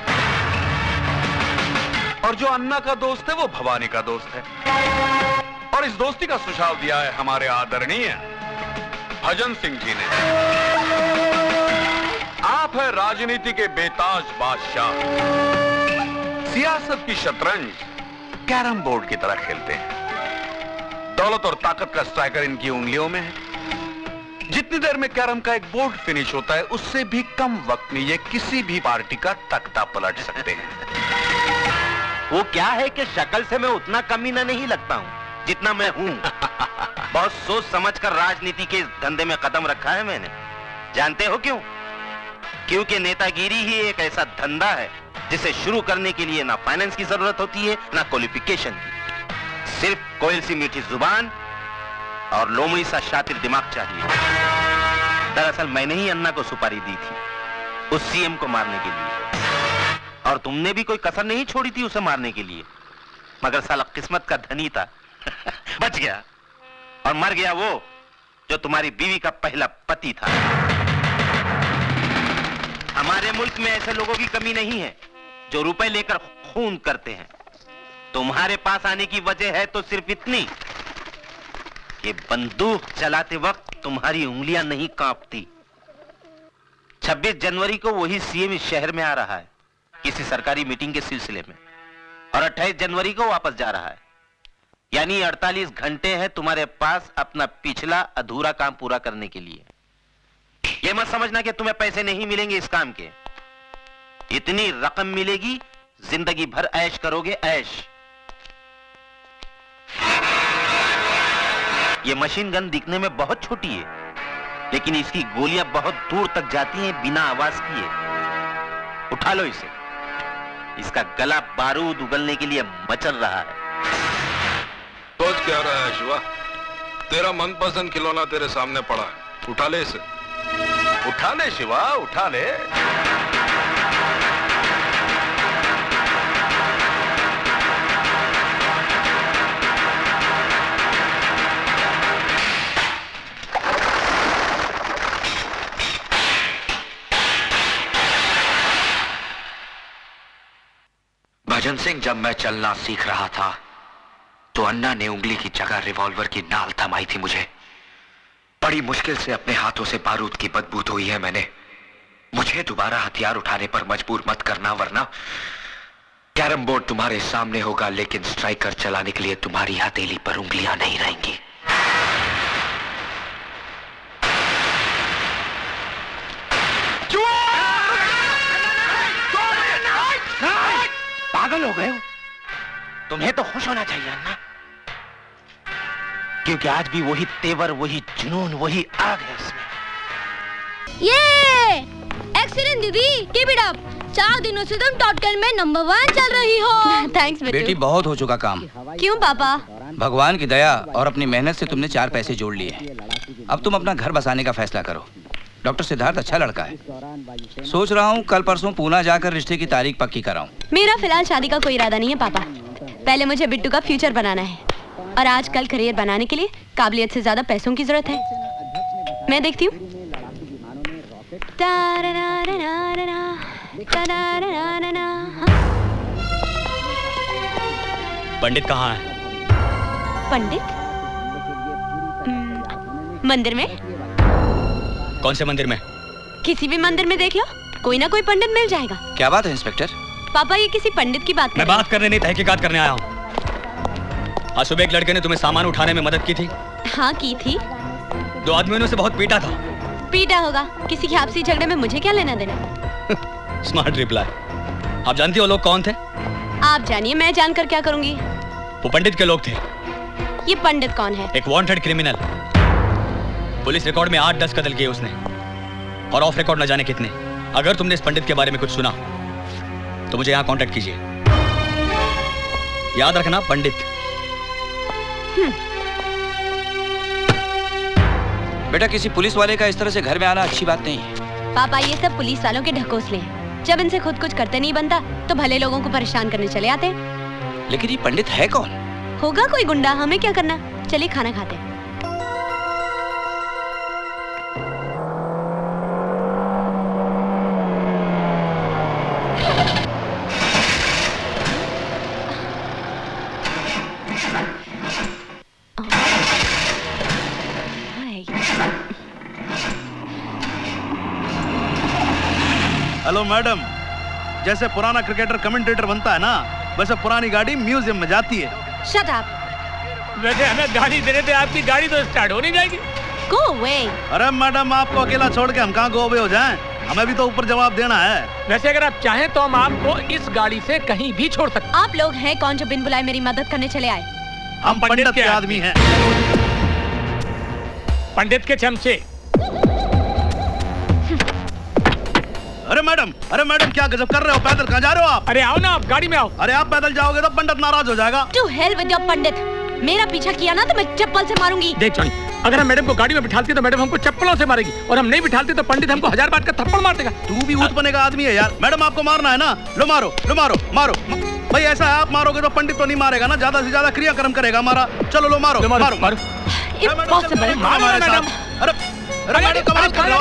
और जो अन्ना का दोस्त है वो भवानी का दोस्त है। और इस दोस्ती का सुझाव दिया है हमारे आदरणीय भजन सिंह जी ने। आप है राजनीति के बेताज बादशाह, सियासत की शतरंज कैरम बोर्ड की तरह खेलते हैं। दौलत और ताकत का स्ट्राइकर इनकी उंगलियों में है। जितनी देर में कैरम का एक बोर्ड फिनिश होता है, उससे भी कम वक्त में ये किसी भी पार्टी का तख्ता पलट सकते हैं। वो क्या है कि शक्ल से मैं उतना कमीना नहीं लगता हूं जितना मैं हूं। बहुत सोच समझकर राजनीति के इस धंधे में कदम रखा है मैंने। जानते हो क्यों? क्योंकि नेतागिरी ही एक ऐसा धंधा है जिसे शुरू करने के लिए ना फाइनेंस की जरूरत होती है ना क्वालिफिकेशन की। सिर्फ कोयल सी मीठी जुबान और लोमड़ी सा शातिर दिमाग चाहिए। दरअसल मैंने ही अन्ना को सुपारी दी थी उस सीएम को मारने के लिए, और तुमने भी कोई कसर नहीं छोड़ी थी उसे मारने के लिए, मगर साला किस्मत का धनी था बच गया। और मर गया वो जो तुम्हारी बीवी का पहला पति था। हमारे मुल्क में ऐसे लोगों की कमी नहीं है जो रुपए लेकर खून करते हैं। तुम्हारे पास आने की वजह है तो सिर्फ इतनी कि बंदूक चलाते वक्त तुम्हारी उंगलियां नहीं कांपती। 26 जनवरी को वही सीएम इस शहर में आ रहा है किसी सरकारी मीटिंग के सिलसिले में, और 28 जनवरी को वापस जा रहा है। यानी 48 घंटे हैं तुम्हारे पास अपना पिछला अधूरा काम पूरा करने के लिए। यह मत समझना कि तुम्हें पैसे नहीं मिलेंगे इस काम के। इतनी रकम मिलेगी, जिंदगी भर ऐश करोगे, ऐश। ये मशीन गन दिखने में बहुत छोटी है, लेकिन इसकी गोलियां बहुत दूर तक जाती हैं बिना आवाज किए। उठा लो इसे, इसका गला बारूद उगलने के लिए मचल रहा है। सोच क्या रहा है शिवा? तेरा मनपसंद खिलौना तेरे सामने पड़ा है, उठा ले इसे। उठा ले शिवा, उठा ले। भजन सिंह, जब मैं चलना सीख रहा था तो अन्ना ने उंगली की जगह रिवॉल्वर की नाल थमाई थी मुझे। बड़ी मुश्किल से अपने हाथों से बारूद की बदबू धोई है मैंने। मुझे दोबारा हथियार उठाने पर मजबूर मत करना, वरना कैरम बोर्ड तुम्हारे सामने होगा, लेकिन स्ट्राइकर चलाने के लिए तुम्हारी हथेली पर उंगलियां नहीं रहेंगी। पागल हो गए हो? तुम्हें तो खुश होना चाहिए अन्ना, क्योंकि आज भी वही तेवर, वही जुनून, वही आग है इसमें। ये एक्सीलेंट दीदी, कीप इट अप। 4 दिनों से तुम टॉप 10 में नंबर 1 चल रही हो। थैंक्स बेटी, बहुत हो चुका काम। क्यों पापा? भगवान की दया और अपनी मेहनत से तुमने 4 पैसे जोड़ लिए। अब तुम अपना घर बसाने का फैसला करो। डॉक्टर सिद्धार्थ अच्छा लड़का है। सोच रहा हूँ कल परसों पूना जाकर रिश्ते की तारीख पक्की कराऊं। मेरा फिलहाल शादी का कोई इरादा नहीं है पापा। पहले मुझे बिट्टू का फ्यूचर बनाना है, और आजकल करियर बनाने के लिए काबिलियत से ज्यादा पैसों की जरूरत है। मैं देखती हूँ। पंडित कहाँ है? पंडित मंदिर में। कौन से मंदिर में? किसी भी मंदिर में देख लो, कोई ना कोई पंडित मिल जाएगा। क्या बात है इंस्पेक्टर? पापा, ये किसी पंडित की बात मैं बात करने नहीं, तहकीकात करने आया हूँ। आज सुबह एक लड़के ने तुम्हें सामान उठाने में मदद की थी। हाँ की थी। 2 आदमियों ने उसे बहुत पीटा था। पीटा होगा, किसी के आपसी झगड़े में मुझे क्या लेना देना। Smart reply. आप जानती हो लोग कौन थे? आप जानिए, मैं जानकर क्या करूंगी। वो पंडित के लोग थे। ये पंडित कौन है? एक वांटेड क्रिमिनल। पुलिस रिकॉर्ड में 8-10 कत्ल किए उसने, और ऑफ रिकॉर्ड न जाने कितने। अगर तुमने इस पंडित के बारे में कुछ सुना तो मुझे यहाँ कांटेक्ट कीजिए। याद रखना, पंडित। बेटा, किसी पुलिस वाले का इस तरह से घर में आना अच्छी बात नहीं है। पापा, ये सब पुलिस वालों के ढकोसले हैं। जब इनसे खुद कुछ करते नहीं बनता तो भले लोगों को परेशान करने चले आते हैं। लेकिन ये पंडित है कौन? होगा कोई गुंडा, हमें क्या करना। चलिए खाना खाते हैं। हेलो मैडम, जैसे पुराना क्रिकेटर कमेंटेटर बनता है ना, वैसे पुरानी गाड़ी म्यूजियम में जाती है। Shut up. वैसे हमें गाड़ी दे रहे थे, आपकी गाड़ी तो स्टार्ट हो नहीं जाएगी। Go away. अरे मैडम, आपको अकेला छोड़ के हम कहाँ गो अवे हो जाएं? हमें भी तो ऊपर जवाब देना है। वैसे अगर आप चाहें तो हम आपको इस गाड़ी से कहीं भी छोड़ सकते। आप लोग हैं कौन जो बिन बुलाए मेरी मदद करने चले आए? हम पंडित के आदमी हैं। पंडित के चमचे। अरे मैडम क्या गजब कर रहे हो? पैदल कहाँ जा रहे हो आप? अरे आओ ना, आप गाड़ी में आओ। अरे आप पैदल जाओगे तो पंडित नाराज हो जाएगा। To hell with your पंडित। मेरा पीछा किया ना तो मैं चप्पल से मारूंगी। देख जॉनी, अगर हम मैडम को गाड़ी में बिठाते तो मैडम हमको चप्पलों से मारेगी, और हम नहीं बिठाते तो पंडित हमको 1000 बात का थप्पड़ मार देगा। तू भी ऊत बने का आदमी है यार। मैडम आपको मारना है ना, लो मारो। भाई ऐसा है, आप मारोगे तो पंडित तो नहीं मारेगा ना, ज्यादा से ज्यादा क्रियाक्रम करेगा हमारा। चलो लो मारो। Impossible। अरे मैडम कमाल कर रहे हो।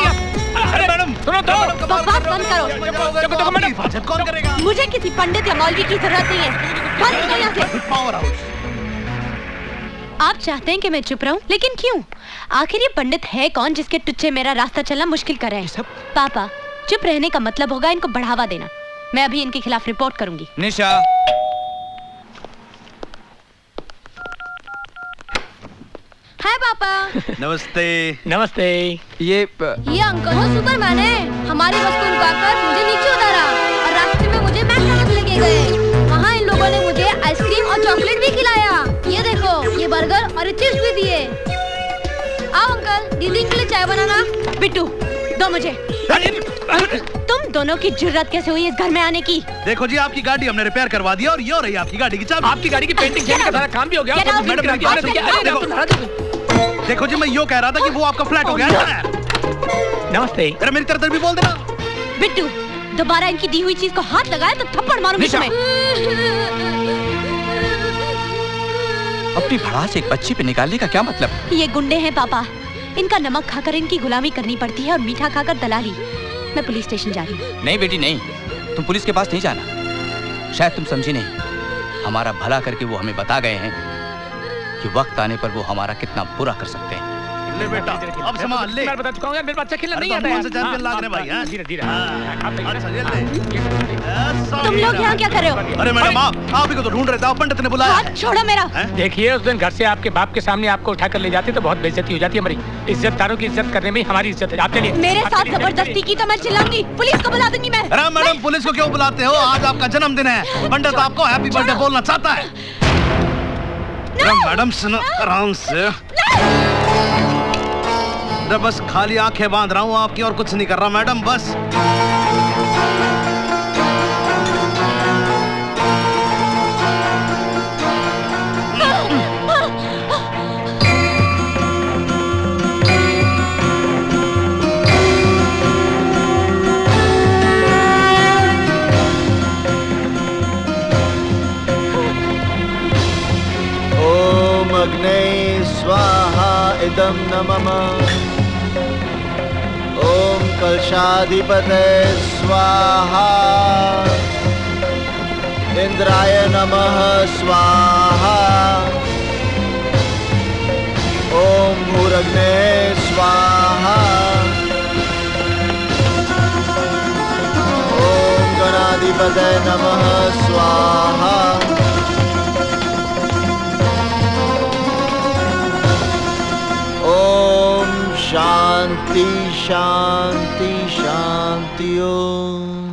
अरे मैडम सुनो तो, बकवास बंद करो। कौन करेगा? मुझे किसी पंडित या मौलवी की जरूरत नहीं है। बंद करो यहाँ से। Power house. आप चाहते हैं कि मैं चुप रहूं, लेकिन क्यों? आखिर ये पंडित है कौन जिसके टुच्चे मेरा रास्ता चलना मुश्किल कर रहे हैं? पापा, चुप रहने का मतलब होगा इनको बढ़ावा देना। मैं अभी इनके खिलाफ रिपोर्ट करूंगी। निशा। हाय पापा। नमस्ते। ये अंकल तो सुपरमैन है। हमारी बस को रुकाकर मुझे नीचे उतारा और रास्ते में मुझे मैकडॉनल्ड्स लेके गए। वहाँ इन लोगों ने मुझे आइसक्रीम और चॉकलेट भी खिलाया। ये देखो, ये बर्गर और चिप्स भी दिए। आओ अंकल, दीदी के लिए चाय बनाना। बिट्टू, दो मुझे। तुम दोनों की जुर्रत कैसे हुई इस घर में आने की? देखो जी, आपकी गाड़ी हमने रिपेयर करवा दी और ये हो रही है आपकी गाड़ी की चाबी। आपकी गाड़ी की पेंटिंग का सारा काम भी हो गया। देखो जी, मैं यो कह रहा था कि वो आपका फ्लैट हो गया है। नमस्ते। अरे मेरी तरफ भी बोल देना। बिट्टू, दोबारा इनकी दी हुई चीज को हाथ लगाया तो थप्पड़ मारूंगी तुम्हें। अपनी भड़ास एक बच्ची पे निकालने का क्या मतलब? ये गुंडे हैं पापा। इनका नमक खाकर इनकी गुलामी करनी पड़ती है और मीठा खाकर दलाली। मैं पुलिस स्टेशन जा रही हूँ। नहीं बेटी नहीं, तुम पुलिस के पास नहीं जाना। शायद तुम समझी नहीं, हमारा भला करके वो हमें बता गए हैं कि वक्त आने पर वो हमारा कितना बुरा कर सकते हैं। ले बेटा, अब संभाल ले। मैं बता चुका हूँ, मेरे बच्चा खेलना नहीं आता है। चैंपियन लाग रहे भाई। धीरे। अच्छा ये ले। तुम लोग यहाँ क्या कर रहे हो? अरे मैडम, आप ही को तो ढूंढ रहे थे, पंडित ने बुलाया। हाथ छोड़ो मेरा। देखिए, उस दिन घर से आपके बाप के सामने आपको उठाकर ले जाते तो बहुत बेइज्जती हो जाती है। हमारी इज्जतदारों की इज्जत करने में हमारी इज्जत है। आपके लिए मेरे साथ जबरदस्ती की तो मैं चिल्लाऊंगी, पुलिस को बुला दूंगी मैं। अरे मैडम, पुलिस को क्यों बुलाते हो? आज आपका जन्मदिन है। पंडित आपको हैप्पी बर्थडे बोलना चाहता है। मैडम सुनो आराम से। बस खाली आंखें बांध रहा हूँ आपकी, और कुछ नहीं कर रहा मैडम, बस। ओम अग्ने स्वाहा इदं न मम। ओम कलशाधिपते स्वाहा। इंद्राय नमः स्वाहा। ओम भूरग्ने स्वाहा। ओम गणाधिपते नमः स्वाहा। ओम शांति शांति शांति। ओम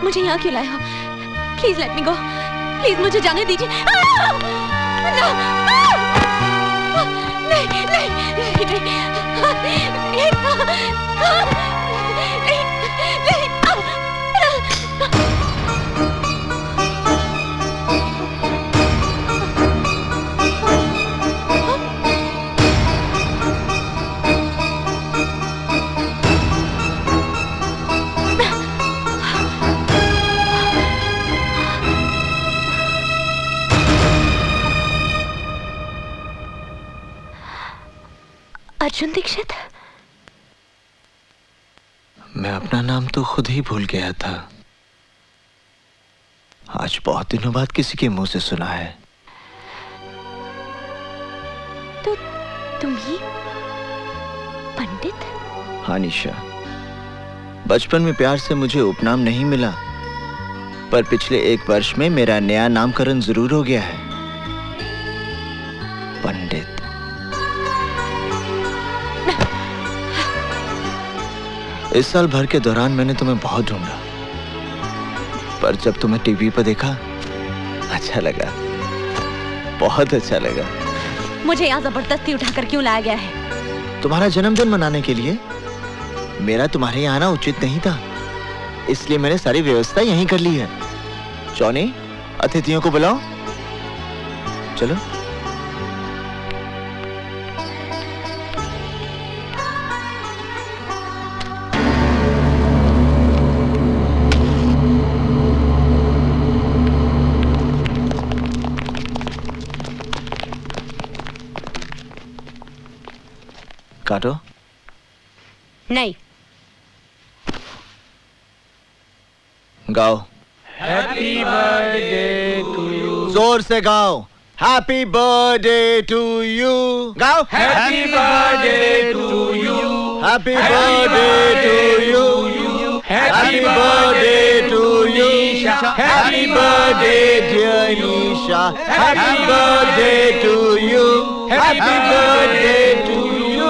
मुझे यहाँ क्यों लाए हो? Please let me go. Please मुझे जाने दीजिए। नहीं, नहीं, नहीं, नहीं। अर्जुन दीक्षित, मैं अपना नाम तो खुद ही भूल गया था। आज बहुत दिनों बाद किसी के मुंह से सुना है। तो तुम ही पंडित? हाँ निशा, बचपन में प्यार से मुझे उपनाम नहीं मिला, पर पिछले 1 वर्ष में मेरा नया नामकरण जरूर हो गया है, पंडित। इस साल भर के दौरान मैंने तुम्हें बहुत ढूंढा, पर जब तुम्हें टीवी पर देखा अच्छा लगा, बहुत अच्छा लगा। मुझे यहाँ जबरदस्ती उठाकर क्यों लाया गया है? तुम्हारा जन्मदिन मनाने के लिए। मेरा तुम्हारे यहाँ आना उचित नहीं था, इसलिए मैंने सारी व्यवस्था यहीं कर ली है। जॉनी, अतिथियों को बुलाओ। चलो। काटो। नहीं। गाओ। Happy birthday to you. जोर से गाओ। Happy birthday to you. गाओ। Happy birthday to you. Happy birthday to you. Happy birthday to you. Happy birthday dear Nisha. Happy birthday to you. Happy birthday to you.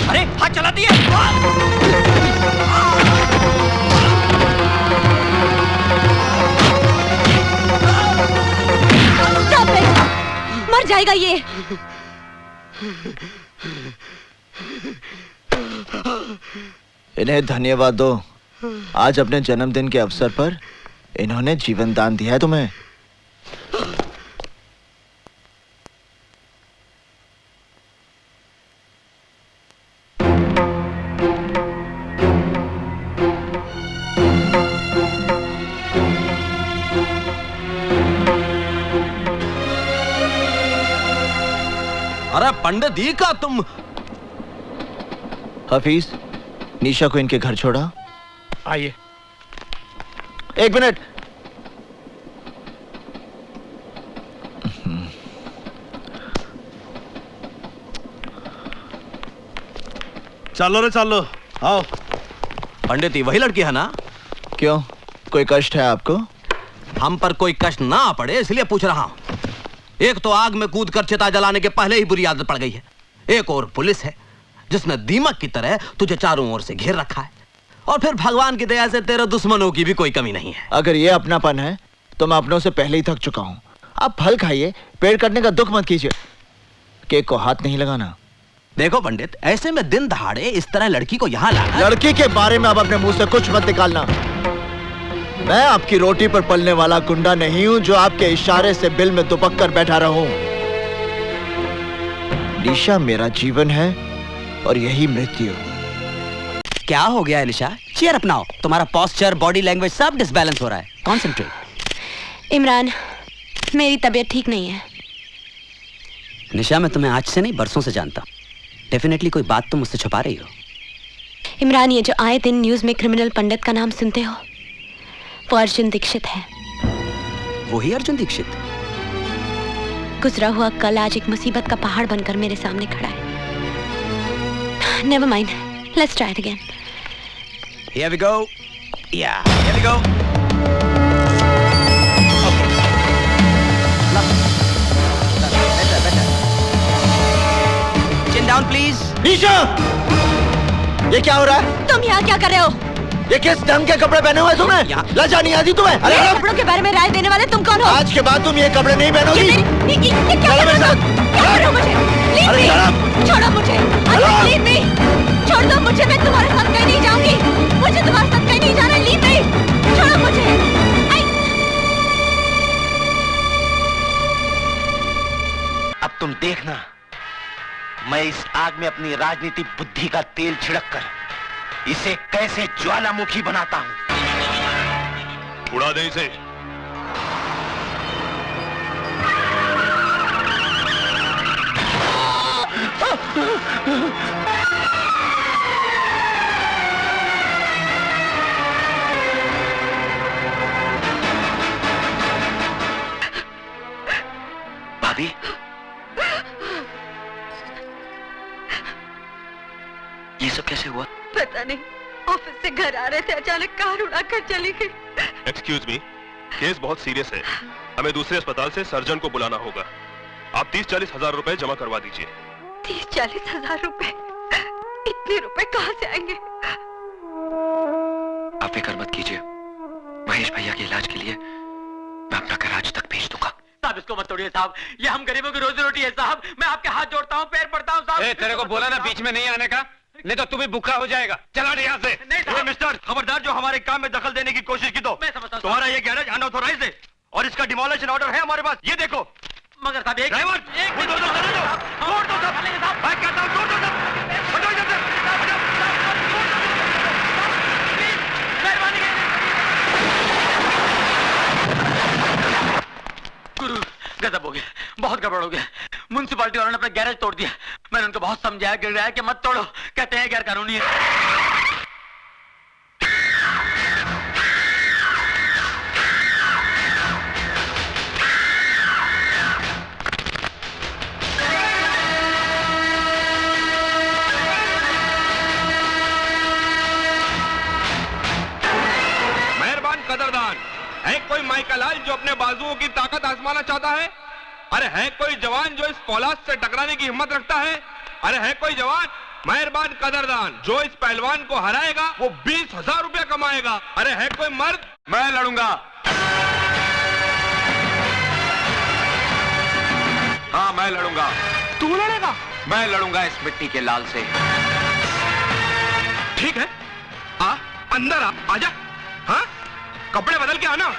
अरे हाथ चला दिए। मर जाएगा ये। इन्हें धन्यवाद दो। आज अपने जन्मदिन के अवसर पर इन्होंने जीवन दान दिया है तुम्हें। अरे पंडित जी का तुम। हफीज, निशा को इनके घर छोड़ा। आइए। 1 मिनट। चलो रे चलो, आओ। पंडित जी वही लड़की है ना? क्यों, कोई कष्ट है आपको? हम पर कोई कष्ट ना पड़े इसलिए पूछ रहा हूं। एक तो आग में कूद कर चिता जलाने के पहले ही बुरी आदत पड़ गई है, एक और पुलिस है जिसने दीमक की तरह तुझे चारों ओर से घेर रखा है, और फिर भगवान की दया से तेरे दुश्मनों की भी कोई कमी नहीं है। अगर ये अपनापन है तो मैं अपनों से पहले ही थक चुका हूं। आप फल खाइए, पेड़ कटने का दुख मत कीजिए। केक को हाथ नहीं लगाना। देखो पंडित, ऐसे में दिन दहाड़े इस तरह लड़की को यहाँ लाना। लड़की के बारे में आप अपने मुंह से कुछ मत निकालना। मैं आपकी रोटी पर पलने वाला गुंडा नहीं हूं जो आपके इशारे से बिल में दुबक कर बैठा रहूं। निशा मेरा जीवन है और यही मृत्यु। क्या हो गया निशा? चेयर अपनाओ। तुम्हारा पोस्चर, बॉडी लैंग्वेज सब डिसबैलेंस हो रहा है। कॉन्सेंट्रेट। इमरान, मेरी तबीयत ठीक नहीं है। निशा, मैं तुम्हें आज से नहीं बरसों से जानता हूँ। डेफिनेटली कोई बात तुम मुझसे छुपा रही हो। इमरान, ये जो आए दिन न्यूज में क्रिमिनल पंडित का नाम सुनते हो, वो अर्जुन दीक्षित है। वही अर्जुन दीक्षित? गुजरा हुआ कल आज एक मुसीबत का पहाड़ बनकर मेरे सामने खड़ा है। Never mind, let's try it again. Here we go. Yeah, here we go. Better. Chin down, please. निशा! ये क्या हो रहा है? तुम यहाँ क्या कर रहे हो? ये किस ढंग के कपड़े पहने हुए तुम्हें? लज्जा नहीं आती तुम्हें? अरे मेरे कपड़ों के बारे में राय देने वाले तुम कौन हो? आज के बाद तुम ये कपड़े नहीं पहनोगी। ये क्या कर रहे हो? क्या कर रहे हो मुझे? अरे छोड़ो मुझे। Leave me. छोड़ दो मुझे, मैं तुम्हारे साथ कहीं नहीं जाऊंगी। मुझे तुम्हारे साथ कहीं नहीं जाना। Leave me. छोड़ो मुझे। अब तुम देखना, मैं इस आग में अपनी राजनीतिक बुद्धि का तेल छिड़ककर इसे कैसे ज्वालामुखी बनाता हूं। उड़ा दे इसे। भाभी, ये सब कैसे हुआ? पता नहीं, ऑफिस से घर आ रहे थे, अचानक कार उड़ाकर चली गई। एक्सक्यूज मी, केस बहुत सीरियस है, हमें दूसरे अस्पताल से सर्जन को बुलाना होगा। आप 30-40 हजार रुपए जमा करवा दीजिए। 30-40 हजार रुपए? इतने रुपए कहाँ से आएंगे? आप फिक्र मत कीजिए, महेश भैया के इलाज के लिए मैं अपना कराज तक भेज दूंगा। साहब इसको मत तोड़िए साहब, ये हम गरीबों की रोजी रोटी है साहब। मैं आपके हाथ जोड़ता हूँ, पैर पड़ता हूँ साहब। तेरे को बोला ना बीच में नहीं आने का, नहीं तो तू भी भूखा हो जाएगा। चला नहीं यहाँ से। नहीं मिस्टर, खबरदार जो हमारे काम में दखल देने की कोशिश की तो मैं समझता हूँ। तुम्हारा ये गैरेज अनऑथोराइज्ड है और इसका डिमोलिशन ऑर्डर है हमारे पास। ये देखो। मगर साहब एक ड्राइवर, तोड़ दो सब, मैं कहता हूँ तोड़ दो सब। हटो इधर से। गुरु, गजब हो गया, बहुत गड़बड़ हो गया। म्युनिसिपैलिटी वालों ने अपना गैरेज तोड़ दिया। मैंने उनको बहुत समझाया, गिर रहा है कि मत तोड़ो, कहते हैं गैर कानूनी है। मेहरबान कदरदान, है कोई माइकलाल जो अपने बाजुओं की ताकत आजमाना चाहता है? अरे है कोई जवान जो इस फौलाद से टकराने की हिम्मत रखता है? अरे है कोई जवान? मेहरबान कदरदान, जो इस पहलवान को हराएगा वो 20,000 रुपया कमाएगा। अरे है कोई मर्द? मैं लड़ूंगा। हाँ मैं लड़ूंगा। तू लड़ेगा? मैं लड़ूंगा इस मिट्टी के लाल से। ठीक है, आ अंदर आ, आजा। हाँ, कपड़े बदल के आना।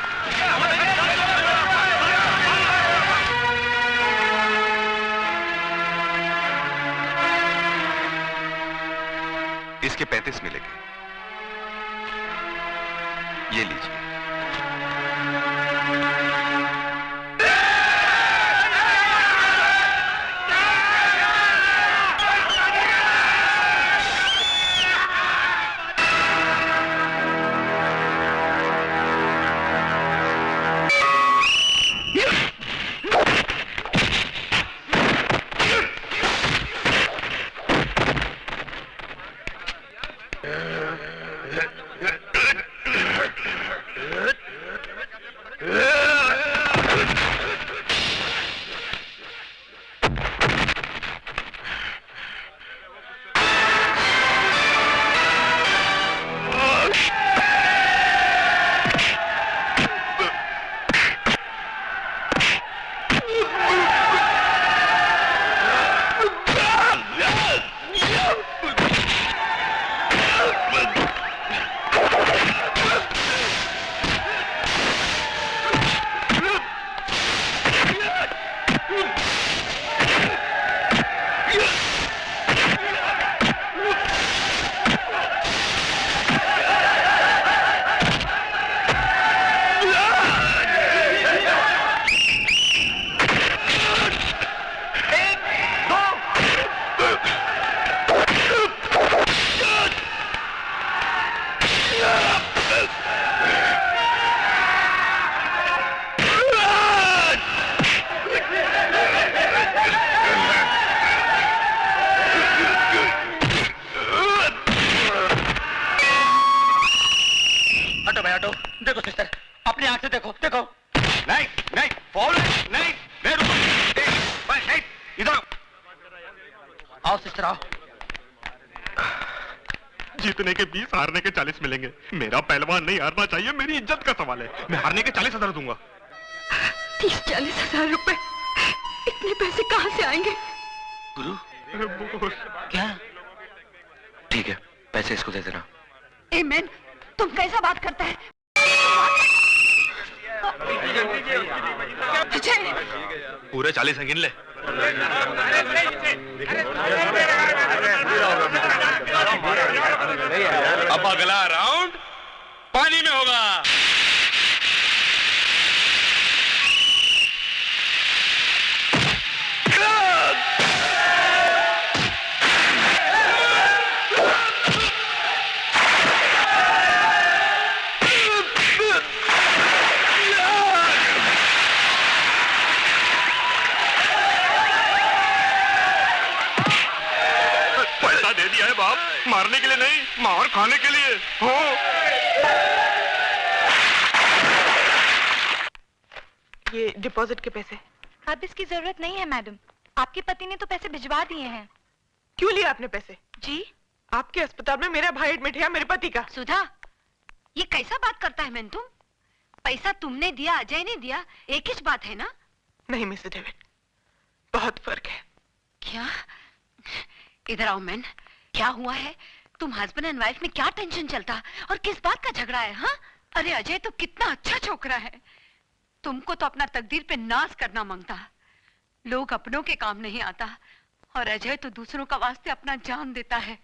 इसके 35 मिलेंगे, ये लीजिए। देखो सिस्टर, अपनी आंख से देखो, देखो। नहीं, नहीं, फॉल नहीं, नहीं रुको, नहीं, इधर आओ सिस्टर, आओ। जीतने के 20, हारने के 40 मिलेंगे। मेरा पहलवान नहीं हारना चाहिए, मेरी इज्जत का सवाल है। मैं हारने के 40,000 दूंगा। 30-40 हजार रुपए, इतने पैसे कहाँ से आएंगे? गुरु क्या? ठीक है, पैसे इसको दे देना। ए मैन, तुम कैसा बात करता है? अजय, पूरे 40 गिन ले। अब अगला राउंड पानी में होगा। पैसा दे दिया है बाप, मारने के लिए नहीं, मार खाने के लिए। हो ये डिपॉजिट के पैसे। अब इसकी जरूरत नहीं है मैडम, आपके पति ने तो पैसे भिजवा दिए हैं। क्यों लिए आपने पैसे? जी, आपके अस्पताल में मेरा भाई एडमिट है, मेरे पति का। सुधा, ये कैसा बात करता है मैन तुम? पैसा तुमने दिया, अजय ने दिया, एक ही बात है ना? नहीं मिस्टर डेविड, बहुत फर्क है। क्या? इधर आओ मैन, क्या हुआ है? तुम हस्बैंड एंड वाइफ में क्या टेंशन चलता और किस बात का झगड़ा है? हाँ, अरे अजय तो कितना अच्छा छोकरा है, तुमको तो अपना तकदीर पे नाज करना मांगता। लोग अपनों के काम नहीं आता और अजय तो दूसरों का वास्ते अपना जान देता है।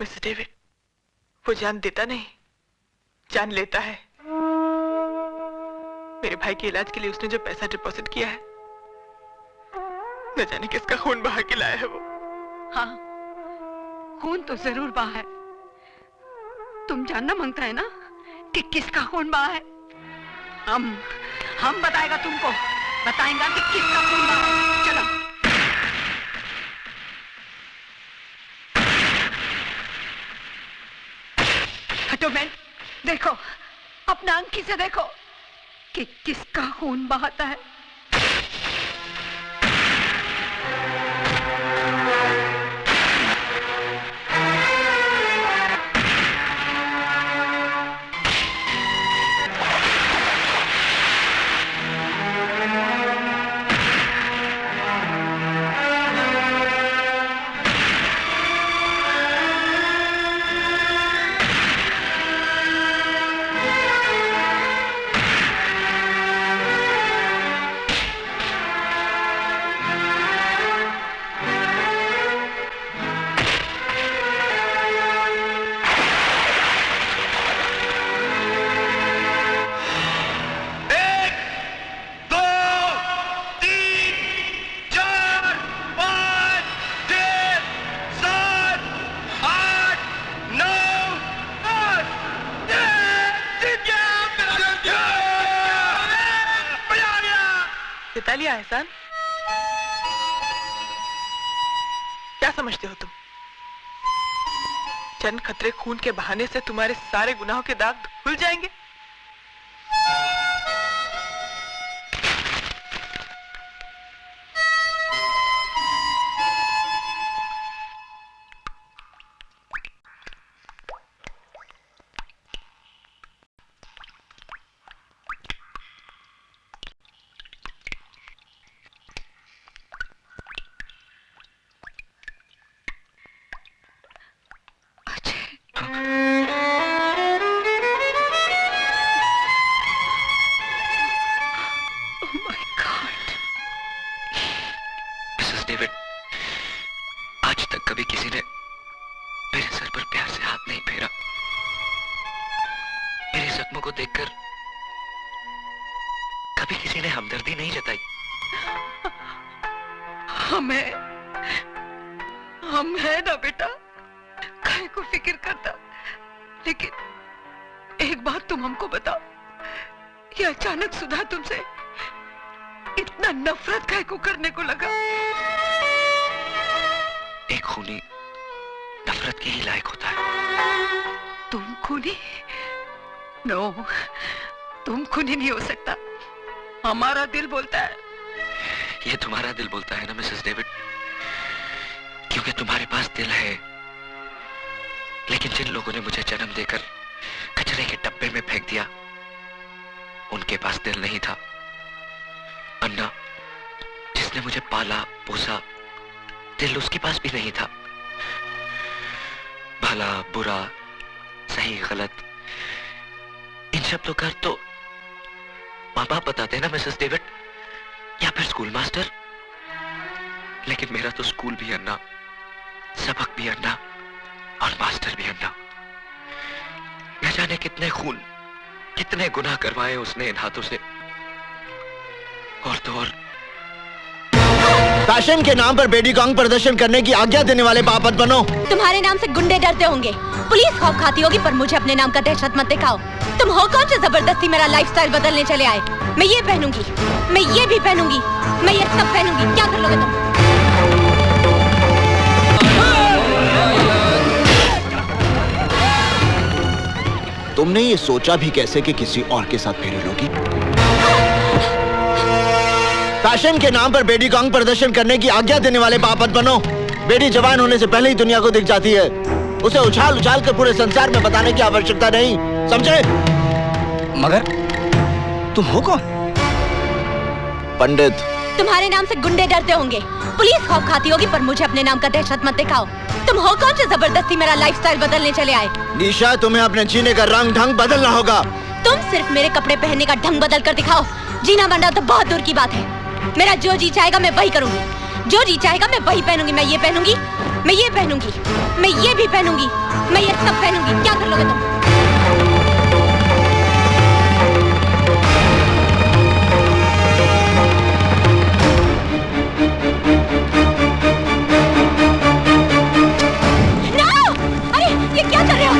मिस्टर डेविड, वो जान देता नहीं, जान लेता है। मेरे भाई के इलाज के लिए उसने जो पैसा डिपॉजिट किया है, न जाने किसका खून बहा के लाया है वो। हाँ, खून तो जरूर बहा है। तुम जानना मांगता है ना कि किसका खून बहा है? हम बताएगा तुमको, बताएंगा कि किसका खून बहा है। चलो। हटो मैन, देखो, अपना आंखी से देखो कि किसका खून बहाता है। जिता लिया एहसान। क्या समझते हो तुम? चंद खतरे खून के बहाने से तुम्हारे सारे गुनाहों के दाग धुल जाएंगे? मिसेस डेविड, आज तक कभी किसी ने मेरे सर पर प्यार से हाथ नहीं फेरा। मेरे जख्मों को देखकर कभी किसी ने हमदर्दी नहीं जताई। हम है ना बेटा, काहे को फिक्र करता। लेकिन एक बात तुम हमको बताओ, ये अचानक सुधा तुमसे इतना नफरत काहे को करने को लगा? एक खूनी नफरत के ही लायक होता है। तुम खूनी? नो, तुम खूनी नहीं हो सकता। हमारा दिल बोलता है। ये तुम्हारा दिल बोलता है ना मिसेस डेविड, क्योंकि तुम्हारे पास दिल है, लेकिन जिन लोगों ने मुझे जन्म देकर कचरे के डब्बे में फेंक दिया, उनके पास दिल नहीं था। अन्ना, जिसने मुझे पाला पोसा, दिल उसके पास भी नहीं था। भला बुरा, सही गलत, इन शब्दों का अर्थ तो माँ बाप बताते हैं ना मिसेस डेविड, या फिर स्कूल मास्टर। लेकिन मेरा तो स्कूल भी अन्ना, सबक भी अन्ना और मास्टर भी अन्ना। न जाने कितने खून, कितने गुनाह करवाए उसने इन हाथों से। और तो और ताशिम के नाम पर बेडी कांग प्रदर्शन करने की आज्ञा देने वाले बाप मत बनो। तुम्हारे नाम से गुंडे डरते होंगे, पुलिस खौफ खाती होगी, पर मुझे अपने नाम का दहशत मत दिखाओ। तुम हो कौन जो जबरदस्ती मेरा लाइफस्टाइल बदलने चले आए? मैं ये पहनूंगी, मैं ये भी पहनूंगी, मैं ये सब पहनूंगी। क्या कर लोगे तुम? तुमने ये सोचा भी कैसे कि किसी और के साथ फेरे लोगी? ताशिम के नाम पर बेडी कांग प्रदर्शन करने की आज्ञा देने वाले बाप मत बनो। बेडी जवान होने से पहले ही दुनिया को दिख जाती है। उसे उछाल उछाल कर पूरे संसार में बताने की आवश्यकता नहीं, समझे? मगर तुम हो कौन? पंडित। तुम्हारे नाम से गुंडे डरते होंगे, पुलिस खौफ खाती होगी, पर मुझे अपने नाम का दहशत मत दिखाओ। तुम हो कौन जो जबरदस्ती मेरा लाइफस्टाइल बदलने चले आए? निशा, तुम्हें अपने जीने का रंग ढंग बदलना होगा। तुम सिर्फ मेरे कपड़े पहनने का ढंग बदल कर दिखाओ, जीना मरना तो बहुत दूर की बात है। मेरा जो जी चाहेगा मैं वही करूंगी, जो जी चाहेगा मैं वही पहनूंगी। मैं ये पहनूंगी, मैं ये पहनूंगी, मैं ये भी पहनूंगी, मैं ये सब पहनूंगी। क्या कर लोगे तुम? No! अरे ये क्या कर रहे हो?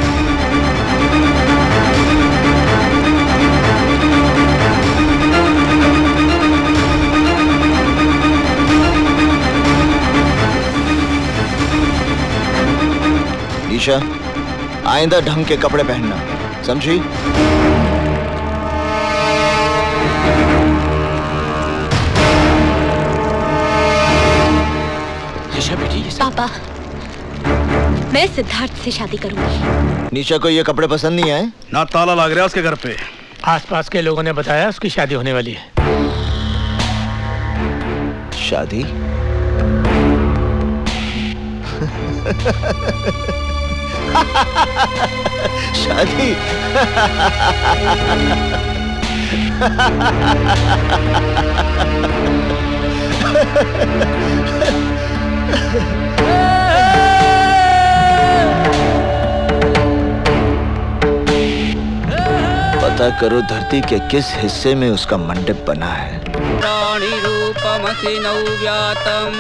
ईशा, आइंदा ढंग के कपड़े पहनना, समझी? निशा बेटी, पापा, मैं सिद्धार्थ से शादी करूंगी। निशा को ये कपड़े पसंद नहीं आए? ना ताला लग रहा है उसके घर पे। आसपास के लोगों ने बताया उसकी शादी होने वाली है। शादी? शादी? पता करो धरती के किस हिस्से में उसका मंडप बना है। प्राणी रूपमसि नव्यातम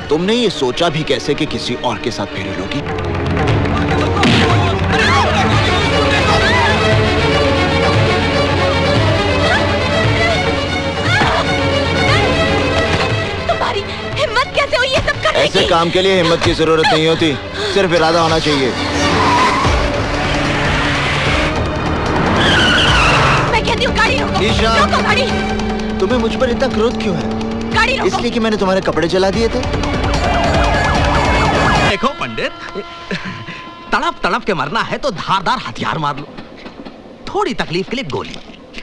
तुमने ये सोचा भी कैसे कि किसी और के साथ फेरे लोगी? तुम्हारी हिम्मत कैसे हुई ये सब करने की? ऐसे काम के लिए हिम्मत की जरूरत नहीं होती, सिर्फ इरादा होना चाहिए। मैं कहती हूँ गाड़ी रोको, ईशा, रोको गाड़ी। तुम्हें मुझ पर इतना क्रोध क्यों है? गाड़ी रोको। इसलिए कि मैंने तुम्हारे कपड़े जला दिए थे? देखो पंडित, तड़प तड़प के मरना है तो धारदार हथियार मार लो, थोड़ी तकलीफ के लिए गोली,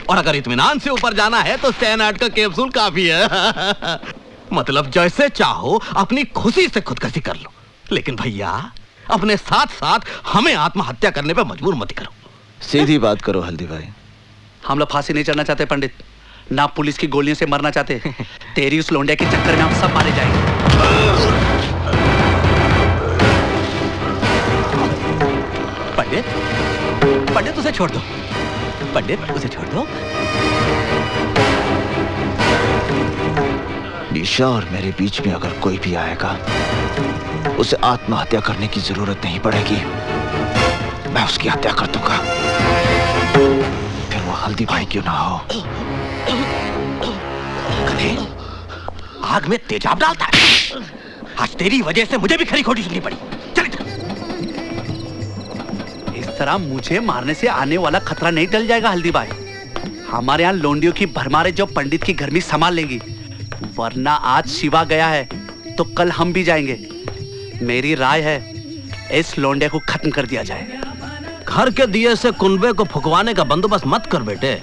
और अगर इत्मीनान से ऊपर जाना है तो सैनाट का कैप्सूल काफी है। मतलब जैसे चाहो अपनी खुशी से खुदकुशी कर लो, लेकिन भैया अपने साथ साथ हमें आत्महत्या करने पे मजबूर मत करो। सीधी बात करो हल्दी भाई। हम लोग फांसी नहीं चढ़ना चाहते पंडित, ना पुलिस की गोलियों से मरना चाहते। तेरी उस लोंडिया के चक्कर में हम सब मारे जाएंगे। पंडित, पंडित उसे छोड़ दो, पंडित उसे छोड़ दो। निशा और मेरे बीच में अगर कोई भी आएगा, उसे आत्महत्या करने की जरूरत नहीं पड़ेगी, मैं उसकी हत्या कर दूंगा, फिर वो हल्दी भाई क्यों ना हो। आग में तेजाब डालता है। आज तेरी वजह से मुझे भी खरी खोटी सुननी पड़ी। चल इस तरह मुझे मारने से आने वाला खतरा नहीं टल जाएगा हल्दी भाई। हमारे यहाँ लोंडियों की भरमारे जो पंडित की गर्मी संभाल लेंगी, वरना आज शिवा गया है तो कल हम भी जाएंगे। मेरी राय है इस लोंडे को खत्म कर दिया जाए। घर के दिए से कुनबे को फुकवाने का बंदोबस्त मत कर बेटे।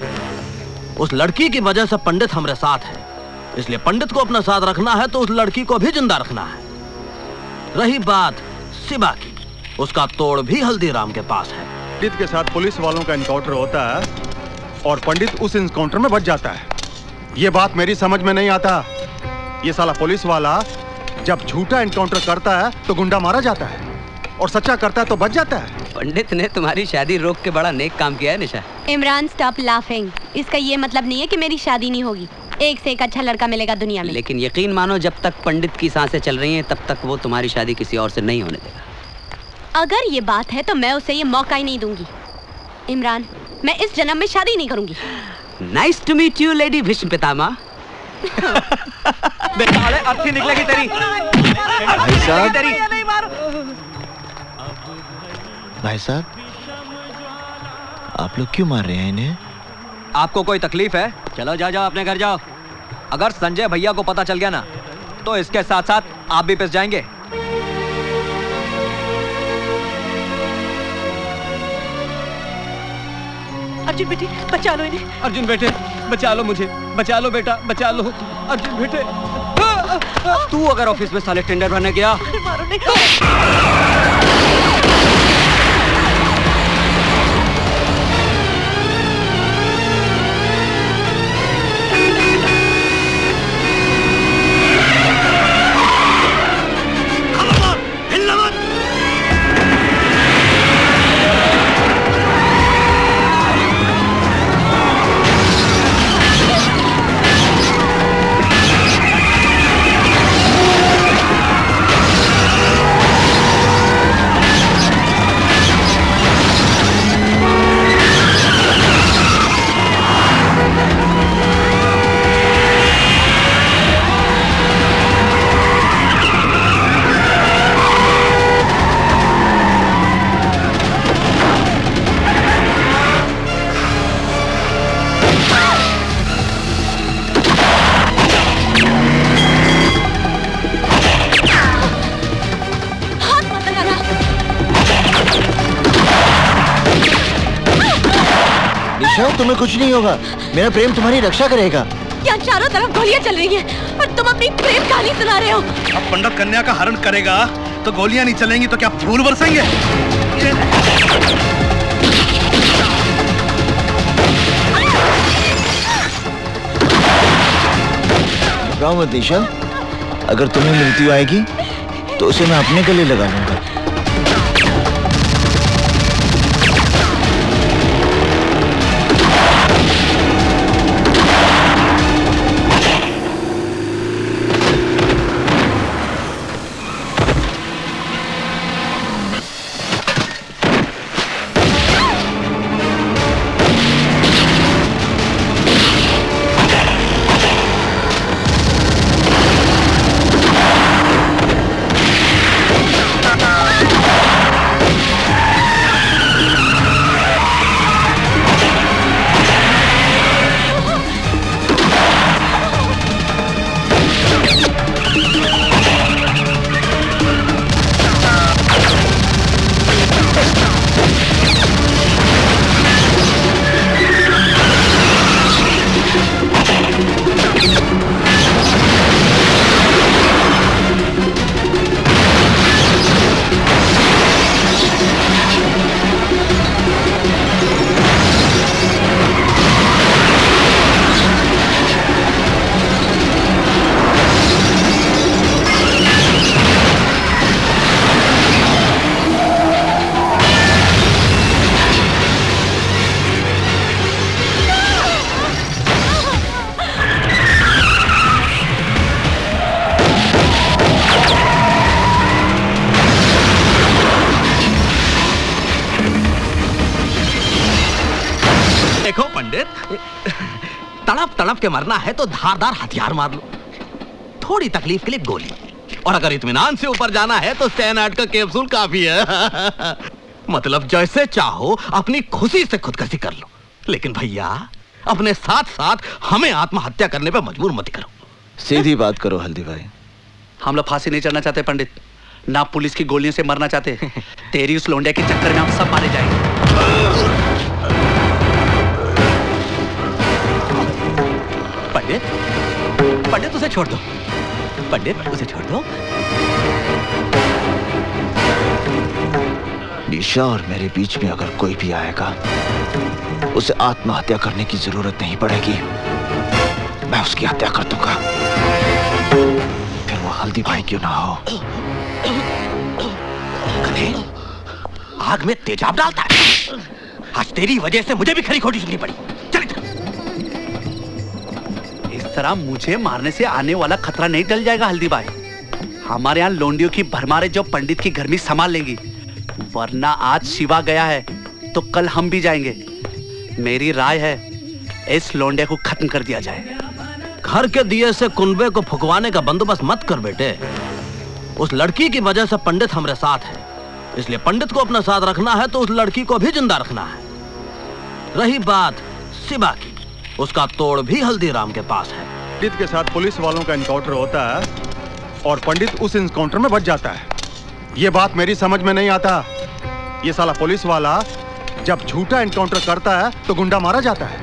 उस लड़की की वजह से पंडित हमारे साथ है, इसलिए पंडित को अपना साथ रखना है तो उस लड़की को भी जिंदा रखना है। रही बात शिवा की, उसका तोड़ भी हल्दीराम के पास है। पंडित के साथ पुलिस वालों का एनकाउंटर होता है और पंडित उस एनकाउंटर में बच जाता है। ये बात मेरी समझ में नहीं आता। ये साला पुलिस वाला जब झूठा एनकाउंटर करता है तो गुंडा मारा जाता है और सच्चा करता है तो बच जाता है। पंडित ने तुम्हारी शादी रोक के बड़ा नेक काम किया है निशा। Imran stop laughing. इसका ये मतलब नहीं है कि मेरी शादी नहीं होगी। एक से एक अच्छा लड़का मिलेगा दुनिया में। लेकिन यकीन मानो जब तक पंडित की सांसें चल रही हैं तब तक वो तुम्हारी शादी किसी और से नहीं होने देगा। अगर ये बात है तो मैं उसे ये मौका ही नहीं दूंगी। इमरान, मैं इस जन्म में शादी नहीं करूंगी। Nice to meet you lady Bhishma Pitamah. अर्थी निकलेगी तेरी। भाई साहब, आप लोग क्यों मार रहे हैं इन्हें? आपको कोई तकलीफ है? चलो जाओ अपने घर जाओ। अगर संजय भैया को पता चल गया ना तो इसके साथ साथ आप भी पिस जाएंगे। अर्जुन बेटे बचा लो इन्हें। अर्जुन बेटे बचा लो मुझे, बचा लो बेटा, बचा लो अर्जुन बेटे। तू अगर ऑफिस में साले टेंडर भरने गया मारो नहीं। तुम्हें कुछ नहीं होगा। मेरा प्रेम तुम्हारी रक्षा करेगा। यहाँ चारों तरफ गोलियां चल रही हैं और तुम अपनी प्रेम कहानी सुना रहे हो। अब पंडित कन्या का हरण करेगा तो गोलियां नहीं चलेंगी तो क्या फूल बरसेंगे? घबराओ मत निशा, अगर तुम्हें मृत्यु आएगी तो उसे मैं अपने गले लगा लूंगा। तड़प तड़प के मरना है तो धारदार हथियार मार लो, थोड़ी तकलीफ के लिए गोली, और अगर इत्मीनान से ऊपर जाना है तो सैनाट का कैप्सूल काफी है। मतलब जैसे चाहो अपनी खुशी से खुदकुशी कर लो, लेकिन भैया अपने साथ साथ हमें आत्महत्या करने पे मजबूर मत करो। सीधी बात करो हल्दी भाई। हम लोग फांसी नहीं चढ़ना चाहते पंडित, ना पुलिस की गोलियों से मरना चाहते। तेरी उस लोंडिया के चक्कर में हम सब मारे जाएंगे। पंडित, पंडित उसे छोड़ दो, पंडित उसे छोड़ दो। निशा और मेरे बीच में अगर कोई भी आएगा, उसे आत्महत्या करने की जरूरत नहीं पड़ेगी, मैं उसकी हत्या कर दूंगा, फिर वो हल्दी भाई क्यों ना हो। आग में तेजाब डालता है। आज तेरी वजह से मुझे भी खरी खोटी सुननी पड़ी। चल इस तरह मुझे मारने से आने वाला खतरा नहीं टल जाएगा हल्दी भाई। हमारे यहाँ लोंडियों की भरमारे जो पंडित की गर्मी संभाल लेंगी, वरना आज शिवा गया है तो कल हम भी जाएंगे। मेरी राय है इस लोंडे को खत्म कर दिया जाए। घर के दिए से कुनबे को फुकवाने का बंदोबस्त मत कर बेटे। उस लड़की की वजह से पंडित हमारे साथ है, इसलिए पंडित को अपना साथ रखना है तो उस लड़की को भी जिंदा रखना है। रही बात शिवा की, उसका तोड़ भी हल्दीराम के पास है। पंडित के साथ पुलिस वालों का एनकाउंटर होता है और पंडित उस एनकाउंटर में बच जाता है। ये बात मेरी समझ में नहीं आता। ये साला पुलिस वाला जब झूठा एनकाउंटर करता है तो गुंडा मारा जाता है,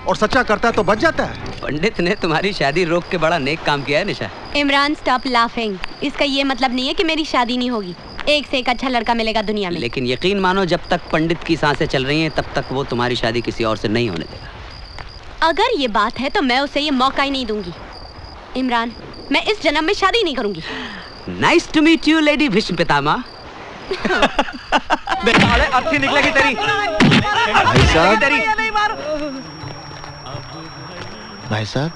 और सच्चा करता है तो बच जाता है। पंडित ने तुम्हारी शादी रोक के बड़ा नेक काम किया है निशा। Imran stop laughing. इसका ये मतलब नहीं है कि मेरी शादी नहीं होगी। एक से एक अच्छा लड़का मिलेगा दुनिया में। लेकिन यकीन मानो, जब तक पंडित की सांसें चल रही हैं तब तक वो तुम्हारी शादी किसी और से नहीं होने देगा। अगर ये बात है तो मैं उसे ये मौका ही नहीं दूंगी। इमरान, मैं इस जन्म में शादी नहीं करूंगी। Nice to meet you lady Bhishma Pitamah. अर्थी निकलेगी तेरी। भाई साहब, भाई साहब,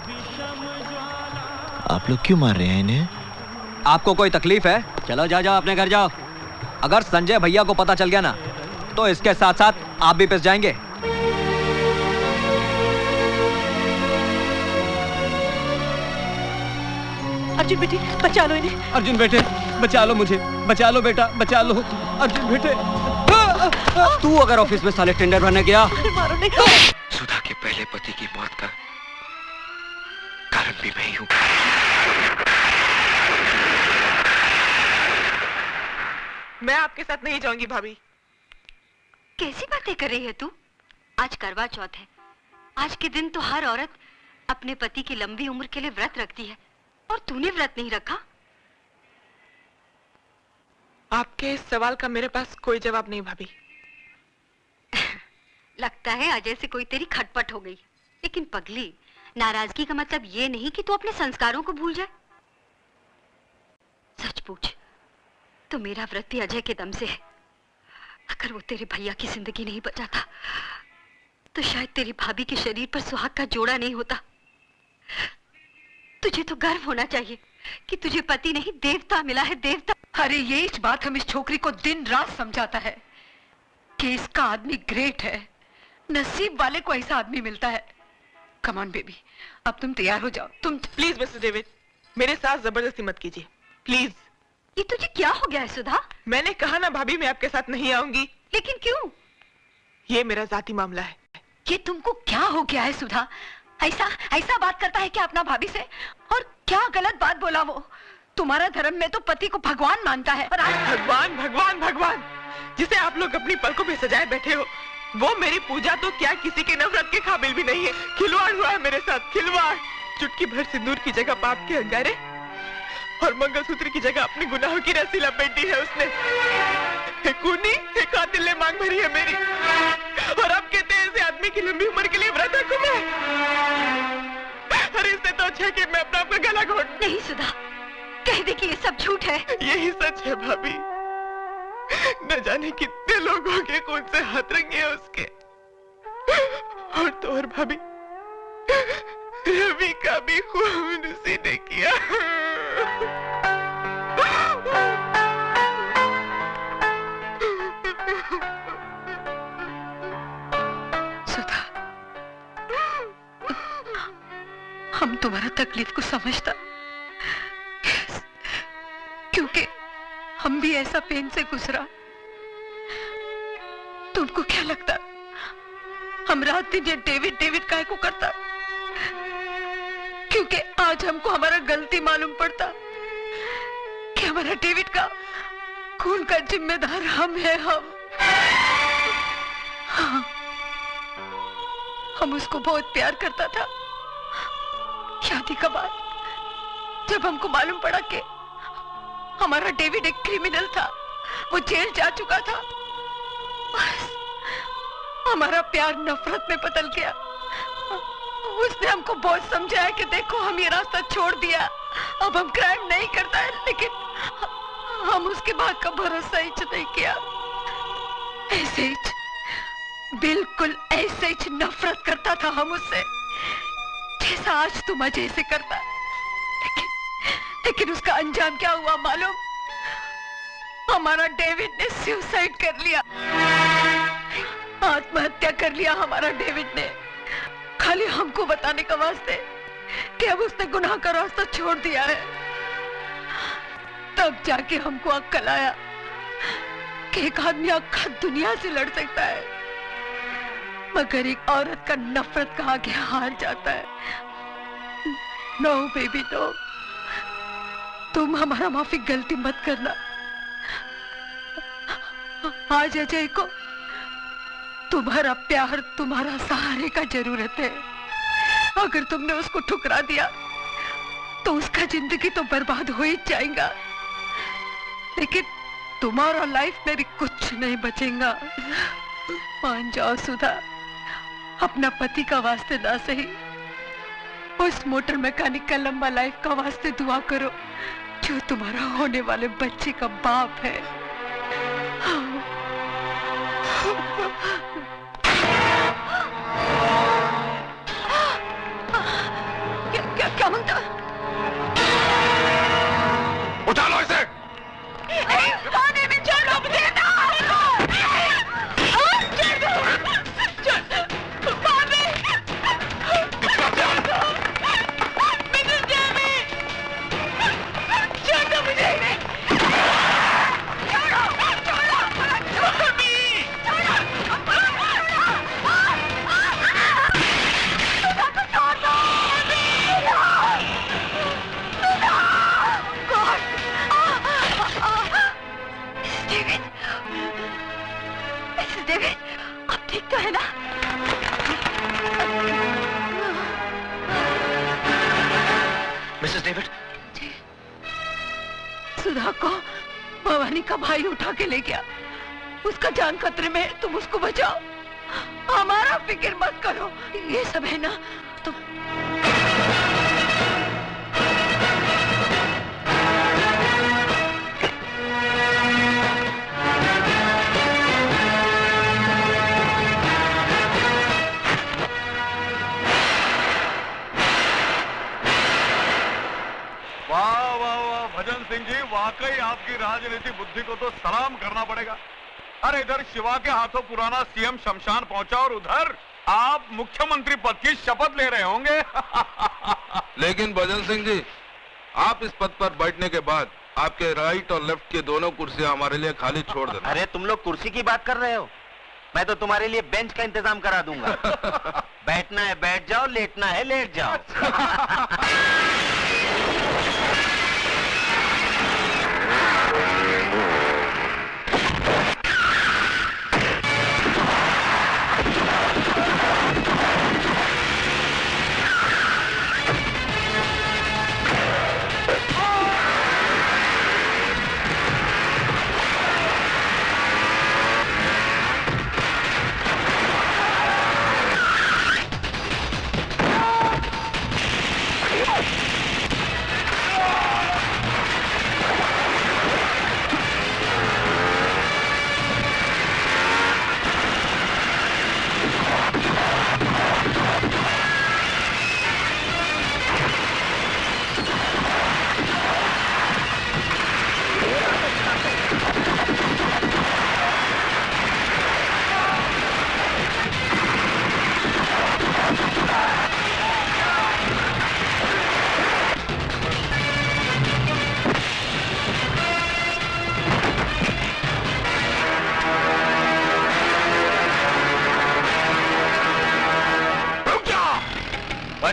आप लोग क्यों मार रहे हैं इन्हें? आपको कोई तकलीफ है? चलो जाओ जाओ अपने घर जाओ। अगर संजय भैया को पता चल गया ना तो इसके साथ साथ आप भी पिस जाएंगे। अर्जुन बेटे, बचा लो इन्हें। अर्जुन बेटे बचा लो मुझे, बचा लो बेटा, बचा लो अर्जुन बेटे। तू अगर ऑफिस में साले टेंडर भरने गया। सुधा के पहले पति की मौत का कारण भी मैं ही हूं। मैं आपके साथ नहीं जाऊंगी भाभी। कैसी बातें कर रही है तू? आज करवा चौथ है। आज के दिन तो हर औरत अपने पति की लंबी उम्र के लिए व्रत रखती है, और तूने व्रत नहीं रखा। आपके इस सवाल का मेरे पास कोई जवाब नहीं भाभी। लगता है अजय से कोई तेरी खटपट हो गई। लेकिन पगली, नाराजगी का मतलब ये नहीं कि तू अपने संस्कारों को भूल जाए। सच पूछ तो मेरा व्रत भी अजय के दम से है। अगर वो तेरे भैया की जिंदगी नहीं बचाता तो शायद तेरी भाभी के शरीर पर सुहाग का जोड़ा नहीं होता। तुझे तो गर्व होना चाहिए कि तुझे पति नहीं देवता मिला है, देवता। अरे ये इस बात हम इस छोकरी को दिन रात समझाता है कि इसका आदमी ग्रेट है, नसीब वाले को ऐसा आदमी मिलता है। कम ऑन बेबी, अब तुम तैयार हो जाओ। तुम प्लीज मिस्टर डेविड, मेरे साथ जबरदस्ती मत कीजिए प्लीज। ये तुझे क्या हो गया है सुधा? मैंने कहा ना भाभी, मैं आपके साथ नहीं आऊंगी। लेकिन क्यों? ये मेरा जाती मामला है। ये तुमको क्या हो गया है सुधा? ऐसा बात करता है क्या अपना भाभी से? और क्या गलत बात बोला वो? तुम्हारा धर्म में तो पति को भगवान मानता है, और आज भगवान भगवान भगवान जिसे आप लोग अपनी पलकों पे सजाए बैठे हो, वो मेरी पूजा तो क्या किसी के नफरत के काबिल भी नहीं है। खिलवाड़ हुआ है मेरे साथ, खिलवाड़। चुटकी भर सिंदूर की जगह पाप के अंगारे और मंगलसूत्र की जगह अपने गुनाहों की रस्सी लपेट दी है उसने। खूनी कातिल ने मांग भरी है मेरी, और अब कहते हैं ऐसे आदमी की लंबी उम्र के लिए व्रत रखूं मैं। अरे इससे तो अच्छा है कि मैं अपना आपका गला घोट। नहीं सुधा, कह दे कि ये सब झूठ है। यही सच है भाभी। न जाने कितने लोगों के खून से हाथ रंगे उसके। और तो और भाभी, रवि का भी खून उसी ने किया। सुधा, हम तुम्हारा तकलीफ को समझता, क्योंकि हम भी ऐसा पेन से गुजरा। तुमको क्या लगता हम रात दिन ये डेविड डेविड काहे को करता? क्योंकि आज हमको हमारा गलती मालूम पड़ता कि हमारा डेविड का खून का जिम्मेदार हम है। हम उसको बहुत प्यार करता था। शादी का बाद जब हमको मालूम पड़ा कि हमारा डेविड एक क्रिमिनल था, वो जेल जा चुका था, हमारा प्यार नफरत में बदल गया। उसने हमको बहुत समझाया कि देखो हम ये रास्ता छोड़ दिया, अब हम क्राइम नहीं करता है, लेकिन हम उसके बाद का भरोसा ही नहीं किया। ऐसे ही बिल्कुल ऐसे ही नफरत करता था हम उससे, जैसा आज तुम अजय से करता। लेकिन उसका अंजाम क्या हुआ मालूम? हमारा डेविड ने सुसाइड कर लिया, आत्महत्या कर लिया हमारा डेविड ने, खाली हमको बताने का वास्ते कि अब उसने गुनाह का रास्ता छोड़ दिया है। तब जाके हमको अक्ल आया कि एक आदमी आखा दुनिया से लड़ सकता है, मगर एक औरत का नफरत का आगे हार जाता है। नो बेबी नो, तुम हमारा माफी गलती मत करना। आज अजय को तुम्हारा प्यार, तुम्हारा सहारे का जरूरत है। अगर तुमने उसको ठुकरा दिया तो उसका जिंदगी तो बर्बाद हो ही जाएगा, लेकिन तुम्हारा लाइफ में भी कुछ नहीं बचेगा। मान जाओ सुधा, अपना पति का वास्ते ना सही, उस मोटर मैकेनिक का लंबा लाइफ का वास्ते दुआ करो जो तुम्हारा होने वाले बच्चे का बाप है। क्या मांगता? उठा लो इसे। पानी में छोड़ दो मुझे ना। मिसेस डेविड, सुधा को भवानी का भाई उठा के ले गया, उसका जान खतरे में है, तुम उसको बचाओ, हमारा फिक्र मत करो। ये सब है ना तुम। वाह वाह वाह भजन सिंह जी, वाकई आपकी राजनीति बुद्धि को तो सलाम करना पड़ेगा। अरे इधर शिवा के हाथों पुराना सीएम शमशान पहुंचा और उधर आप मुख्यमंत्री पद की शपथ ले रहे होंगे। लेकिन भजन सिंह जी, आप इस पद पर बैठने के बाद आपके राइट और लेफ्ट की दोनों कुर्सियां हमारे लिए खाली छोड़ देना। अरे तुम लोग कुर्सी की बात कर रहे हो, मैं तो तुम्हारे लिए बेंच का इंतजाम करा दूंगा। बैठना है बैठ जाओ, लेटना है लेट जाओ।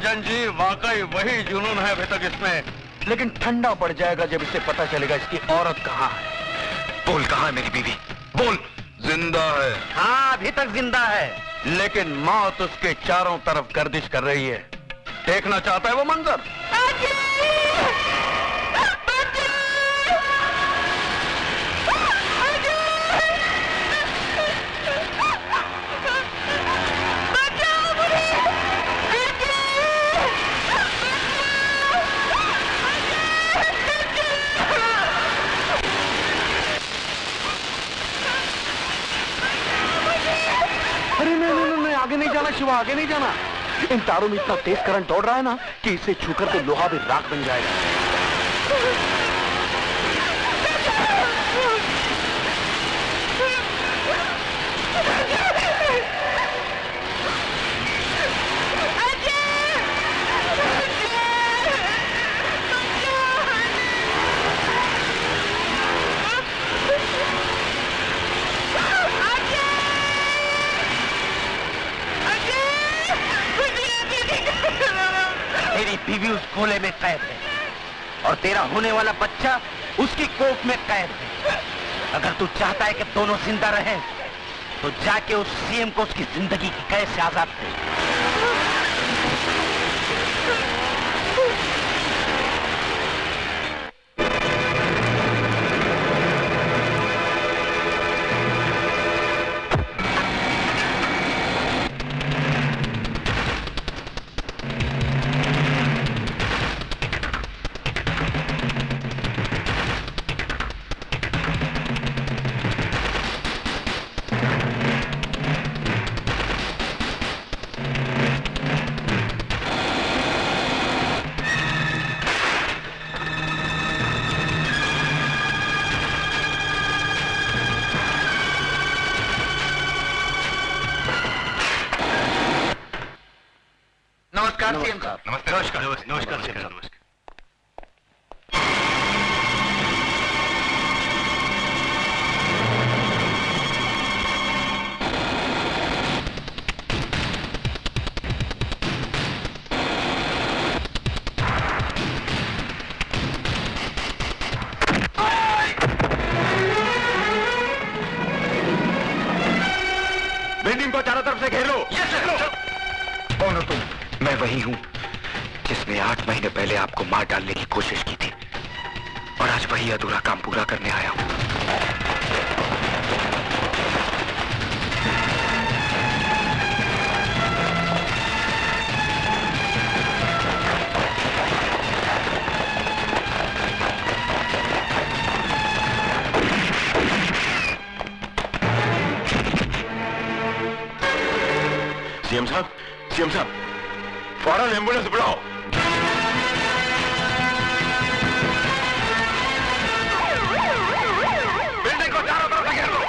भजन जी, वाकई वही जुनून है अभी तक इसमें, लेकिन ठंडा पड़ जाएगा जब इसे पता चलेगा इसकी औरत कहाँ है। बोल, कहाँ है मेरी बीवी? बोल। जिंदा है। हाँ, अभी तक जिंदा है, लेकिन मौत उसके चारों तरफ गर्दिश कर रही है। देखना चाहता है वो मंजर? अरे नहीं, आगे नहीं जाना शिवा, आगे नहीं जाना। इन तारों में इतना तेज करंट दौड़ रहा है ना कि इसे छूकर तो लोहा भी राख बन जाएगा। तेरी बीवी उस गोले में कैद है और तेरा होने वाला बच्चा उसकी कोख में कैद है। अगर तू चाहता है कि दोनों जिंदा रहें, तो जाके उस सीएम को उसकी जिंदगी की कैद से आजाद कर। नमस्कार सीएम साहब। नमस्कार सीएम साहब। बिल्डिंग को चारों तरफ से घेर लो। कौन हो तुम? मैं वही हूं जिसने 8 महीने पहले आपको मार डालने की कोशिश की थी, और आज वही अधूरा काम पूरा करने आया हूं। सीएम साहब, फौरन एम्बुलेंस बुलाओ। बिल्डिंग को चारों तरफ से घेर लो।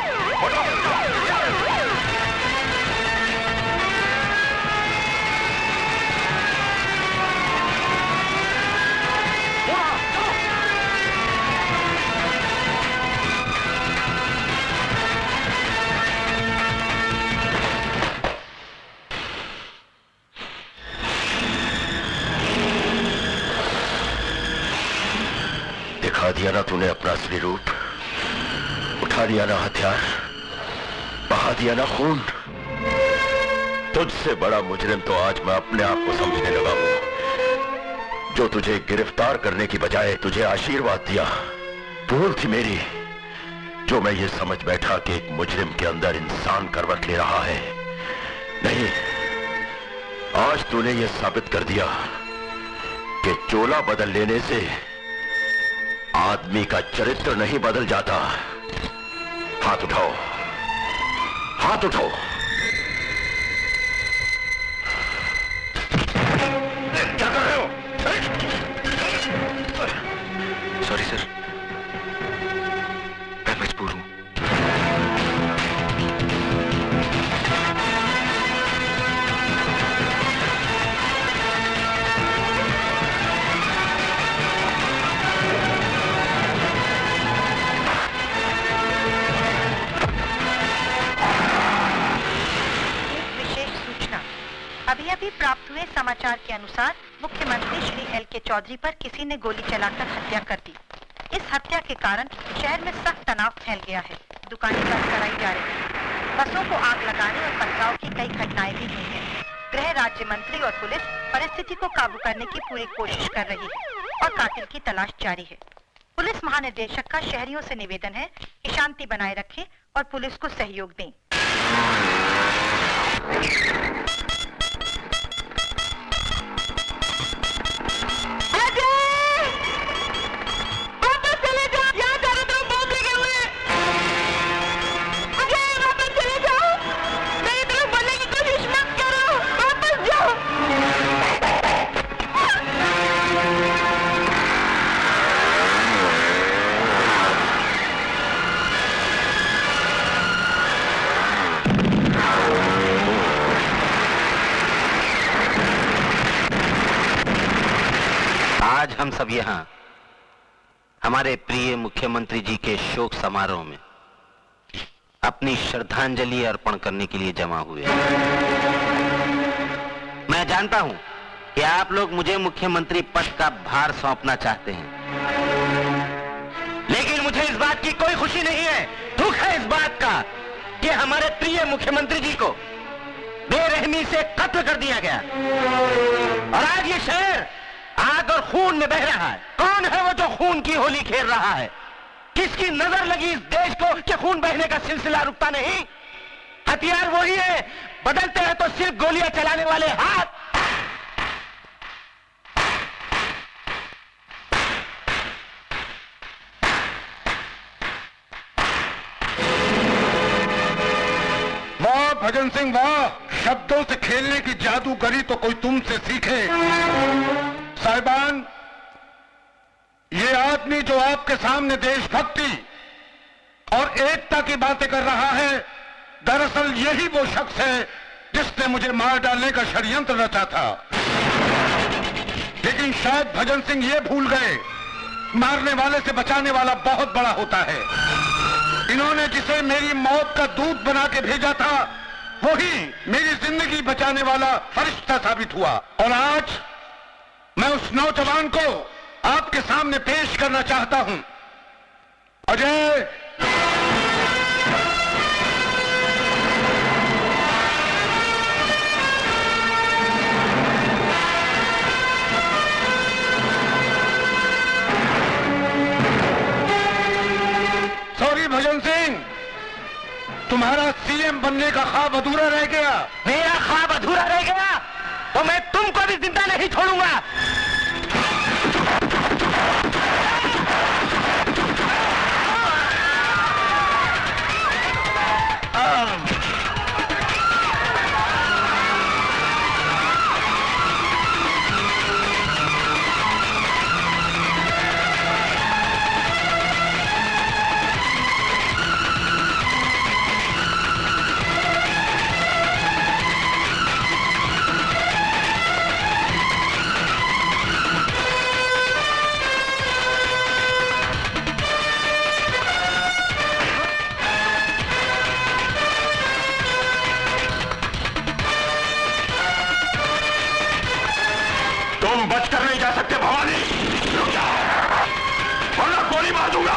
दिखा दिया ना तूने अपना असली रूप, उठा दिया ना हथियार, बहा दिया ना खून। तुझसे बड़ा मुजरिम तो आज मैं अपने आप को समझने लगा हूं, जो तुझे गिरफ्तार करने की बजाय तुझे आशीर्वाद दिया। भूल थी मेरी, जो मैं ये समझ बैठा कि एक मुजरिम के अंदर इंसान करवट ले रहा है। नहीं, आज तूने ये साबित कर दिया कि चोला बदल लेने से आदमी का चरित्र नहीं बदल जाता। हाथ उठाओ, हाथ उठाओ। क्या कर रहे हो? सॉरी सर, मैं मजबूर हूं। हुए समाचार के अनुसार मुख्यमंत्री श्री एल.के. चौधरी पर किसी ने गोली चलाकर हत्या कर दी। इस हत्या के कारण शहर में सख्त तनाव फैल गया है। दुकानें बंद कराई जा रही हैं। बसों को आग लगाने और पथराव की कई घटनाएं भी हुई हैं। गृह राज्य मंत्री और पुलिस परिस्थिति को काबू करने की पूरी कोशिश कर रही है और कातिल की तलाश जारी है। पुलिस महानिदेशक का शहरियों से निवेदन है कि शांति बनाए रखें और पुलिस को सहयोग दें। आज हम सब यहाँ हमारे प्रिय मुख्यमंत्री जी के शोक समारोह में अपनी श्रद्धांजलि अर्पण करने के लिए जमा हुए हैं। मैं जानता हूं कि आप लोग मुझे मुख्यमंत्री पद का भार सौंपना चाहते हैं, लेकिन मुझे इस बात की कोई खुशी नहीं है। दुख है इस बात का कि हमारे प्रिय मुख्यमंत्री जी को बेरहमी से कत्ल कर दिया गया और आज ये शहर आग और खून में बह रहा है। कौन है वो जो खून की होली खेल रहा है? किसकी नजर लगी इस देश को कि खून बहने का सिलसिला रुकता नहीं? हथियार वही है, बदलते हैं तो सिर्फ गोलियां चलाने वाले हाथ। वाह भजन सिंह वाह, शब्दों से खेलने की जादूगरी तो कोई तुमसे सीखे। साहिबान, ये आदमी जो आपके सामने देशभक्ति और एकता की बातें कर रहा है, दरअसल यही वो शख्स है जिसने मुझे मार डालने का षड्यंत्र रचा था। लेकिन शायद भजन सिंह ये भूल गए, मारने वाले से बचाने वाला बहुत बड़ा होता है। इन्होंने जिसे मेरी मौत का दूत बना के भेजा था, वही मेरी जिंदगी बचाने वाला फरिश्ता साबित हुआ। और आज मैं उस नौजवान को आपके सामने पेश करना चाहता हूं। अजय, सॉरी भजन सिंह, तुम्हारा सीएम बनने का ख्वाब अधूरा रह गया। मेरा ख्वाब अधूरा रह गया तो मैं तुमको भी जिंदा नहीं छोड़ूंगा। तुम बचकर नहीं जा सकते भवानी, रुक जाओ वरना गोली मार दूंगा।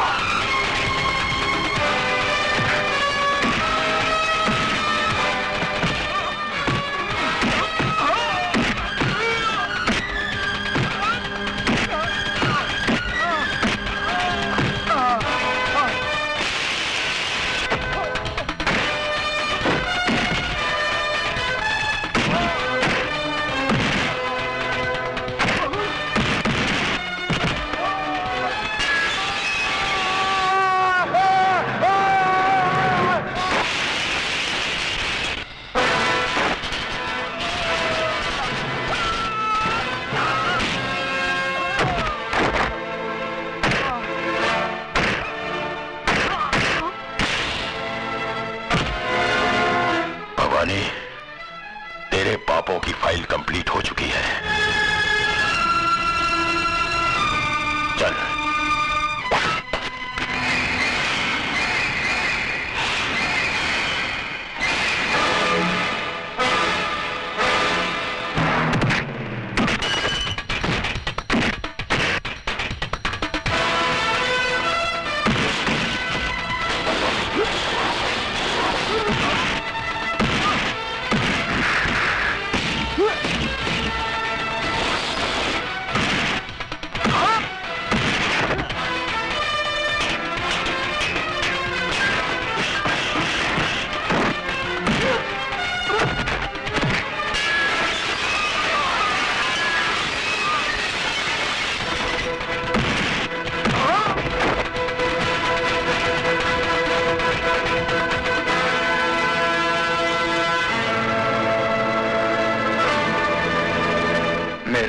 तेरे पापों की फाइल कंप्लीट हो चुकी है। चल।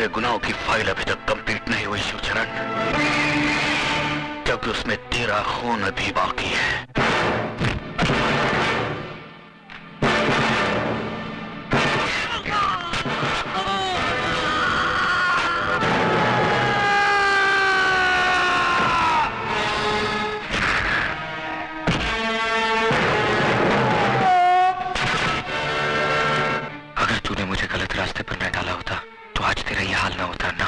मेरे गुनाहों की फाइल अभी तक कंप्लीट नहीं हुई शिवचरण, क्योंकि उसमें तेरा खून अभी बाकी है। रास्ते पर मैं डाला होता तो आज तेरा ये हाल ना होता ना।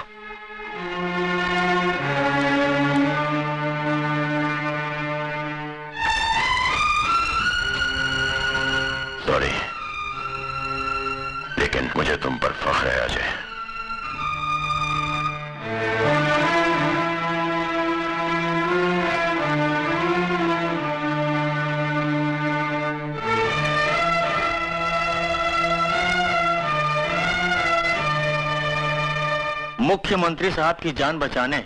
सॉरी, लेकिन मुझे तुम पर फख्र है अजय। मुख्यमंत्री साहब की जान बचाने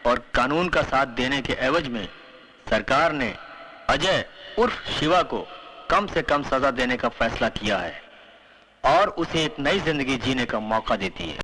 और कानून का साथ देने के एवज में सरकार ने अजय उर्फ शिवा को कम से कम सजा देने का फैसला किया है और उसे एक नई जिंदगी जीने का मौका देती है।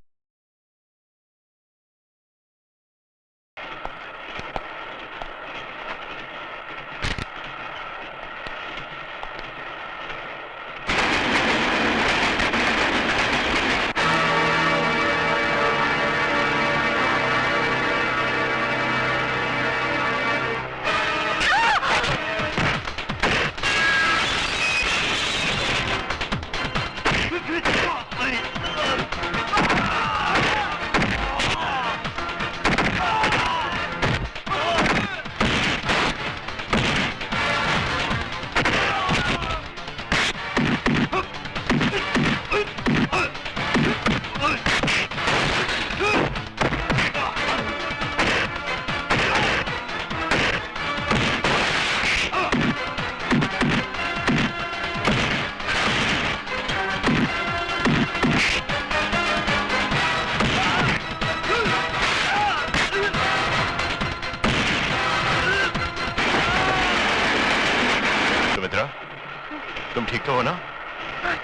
तुम ठीक तो हो ना?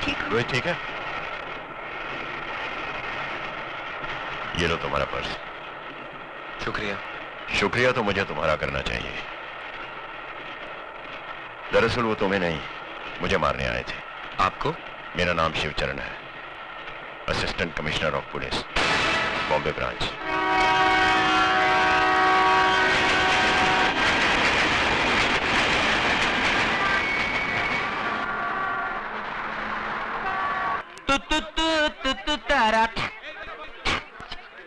ठीक। रोहित ठीक है? ये लो तुम्हारा पर्स। शुक्रिया। शुक्रिया तो मुझे तुम्हारा करना चाहिए। दरअसल वो तुम्हें नहीं, मुझे मारने आए थे। आपको? मेरा नाम शिवचरण है, assistant commissioner of police, Bombay branch.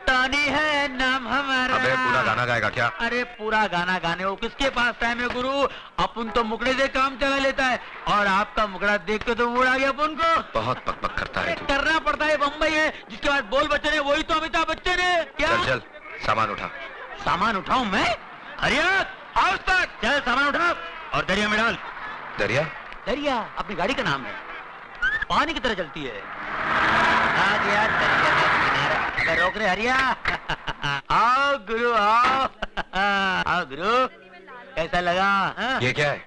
तानी है नाम हमारा। अबे पूरा गाना गाएगा क्या? अरे पूरा गाना गाने वो किसके पास टाइम है गुरु? अपन तो मुकड़े से काम चला लेता है और आपका मुकड़ा देख के तो मूड आ गया अपन को। बहुत बकबक करता है तू। करना पड़ता है, बम्बई है जिसके बाद बोल बच्चन है वही तो अमिताभ बच्चन है। क्या? चल चल सामान उठा। सामान उठाऊं मैं? हरिया आओ तक चल सामान उठा और दरिया में डाल। दरिया? दरिया अपनी गाड़ी का नाम है, पानी की तरह चलती है। आ गया दरिया का किनारा। अगर रोक रहे हरिया आओ गुरु आओ आओ गुरु, कैसा लगा? हाँ? ये क्या है?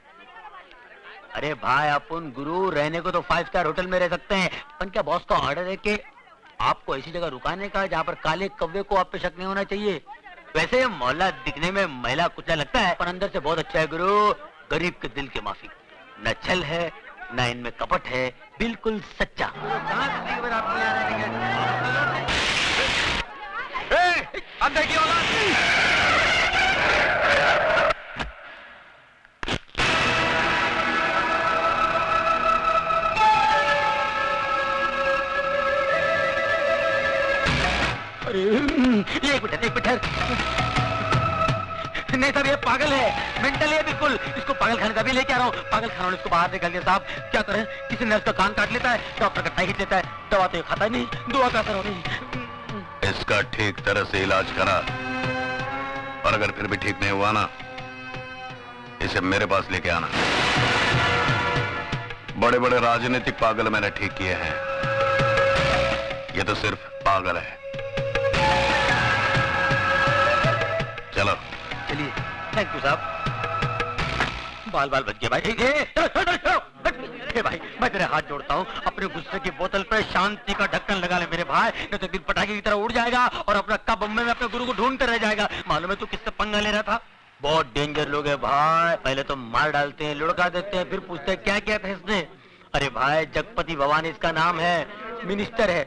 अरे भाई अपन गुरु रहने को तो 5 स्टार होटल में रह सकते हैं, पर क्या बॉस का ऑर्डर है कि आपको ऐसी जगह रुकाने का जहाँ पर काले कौवे को आप पे शक नहीं होना चाहिए। वैसे मोहल्ला दिखने में महिला कुचला लगता है पर अंदर से बहुत अच्छा है गुरु। गरीब के दिल के माफिक, न छल है न इनमें कपट है, बिल्कुल सच्चा। अंदर की औलाद। अरे एक मिनट नहीं साहब ये पागल है, मेंटल है बिल्कुल। इसको पागल खाने का भी लेके आ रहा हूँ। पागल खाना इसको बाहर निकाल दिया साहब। क्या करें, किसी नर्स का कान काट लेता है, डॉक्टर का टाइट लेता है, दवा तो खाता नहीं, दुआ का असर हो नहीं। इसका ठीक तरह से इलाज करा और अगर फिर भी ठीक नहीं हुआ ना, इसे मेरे पास लेके आना। बड़े बड़े राजनीतिक पागल मैंने ठीक किए हैं, ये तो सिर्फ पागल है। चलो चलिए। थैंक यू साहब। बाल बाल बच गया भाई। हे भाई मैं तेरे हाथ जोड़ता हूँ, अपने गुस्से की बोतल पे शांति का ढक्कन लगा ले मेरे भाई, नहीं तो दिन पटाखे की तरह उड़ जाएगा और अपना कब बम्बे में अपने गुरु को ढूंढते रह जाएगा। मालूम है तू किससे पंगा ले रहा था? बहुत डेंजर लोग है भाई, पहले तो मार डालते हैं, लुढ़का देते हैं, फिर पूछते हैं क्या किया था इसने। अरे भाई जगपति भवानी इसका नाम है, मिनिस्टर है,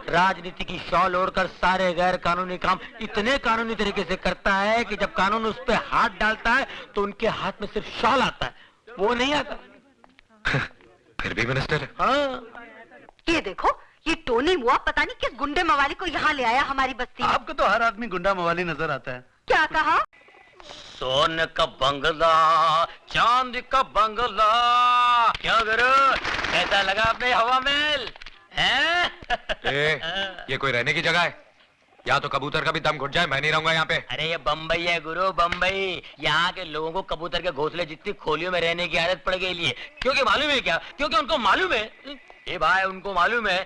राजनीति की शॉल ओढ़कर सारे गैर कानूनी काम इतने कानूनी तरीके से करता है कि जब कानून उस पर हाथ डालता है तो उनके हाथ में सिर्फ शॉल आता है, वो नहीं आता। फिर भी मिनिस्टर है। हाँ। ये देखो, ये टोनी मुआ पता नहीं किस गुंडे मवाली को यहाँ ले आया हमारी बस्ती में। आपको तो हर आदमी गुंडा मवाली नजर आता है। क्या कहा? सोने का बंगला, चांदी का बंगला, क्या करो? कैसा लगा अपने हवा महल? ये कोई रहने की जगह है? या तो कबूतर का भी दम घुट जाए, मैं नहीं रहूंगा यहाँ पे। अरे ये बम्बई है गुरु, बम्बई। यहाँ के लोगों को कबूतर के घोंसले जितनी खोलियों में रहने की आदत पड़ गई है। क्योंकि मालूम है क्या? क्योंकि उनको मालूम है, ये भाई उनको मालूम है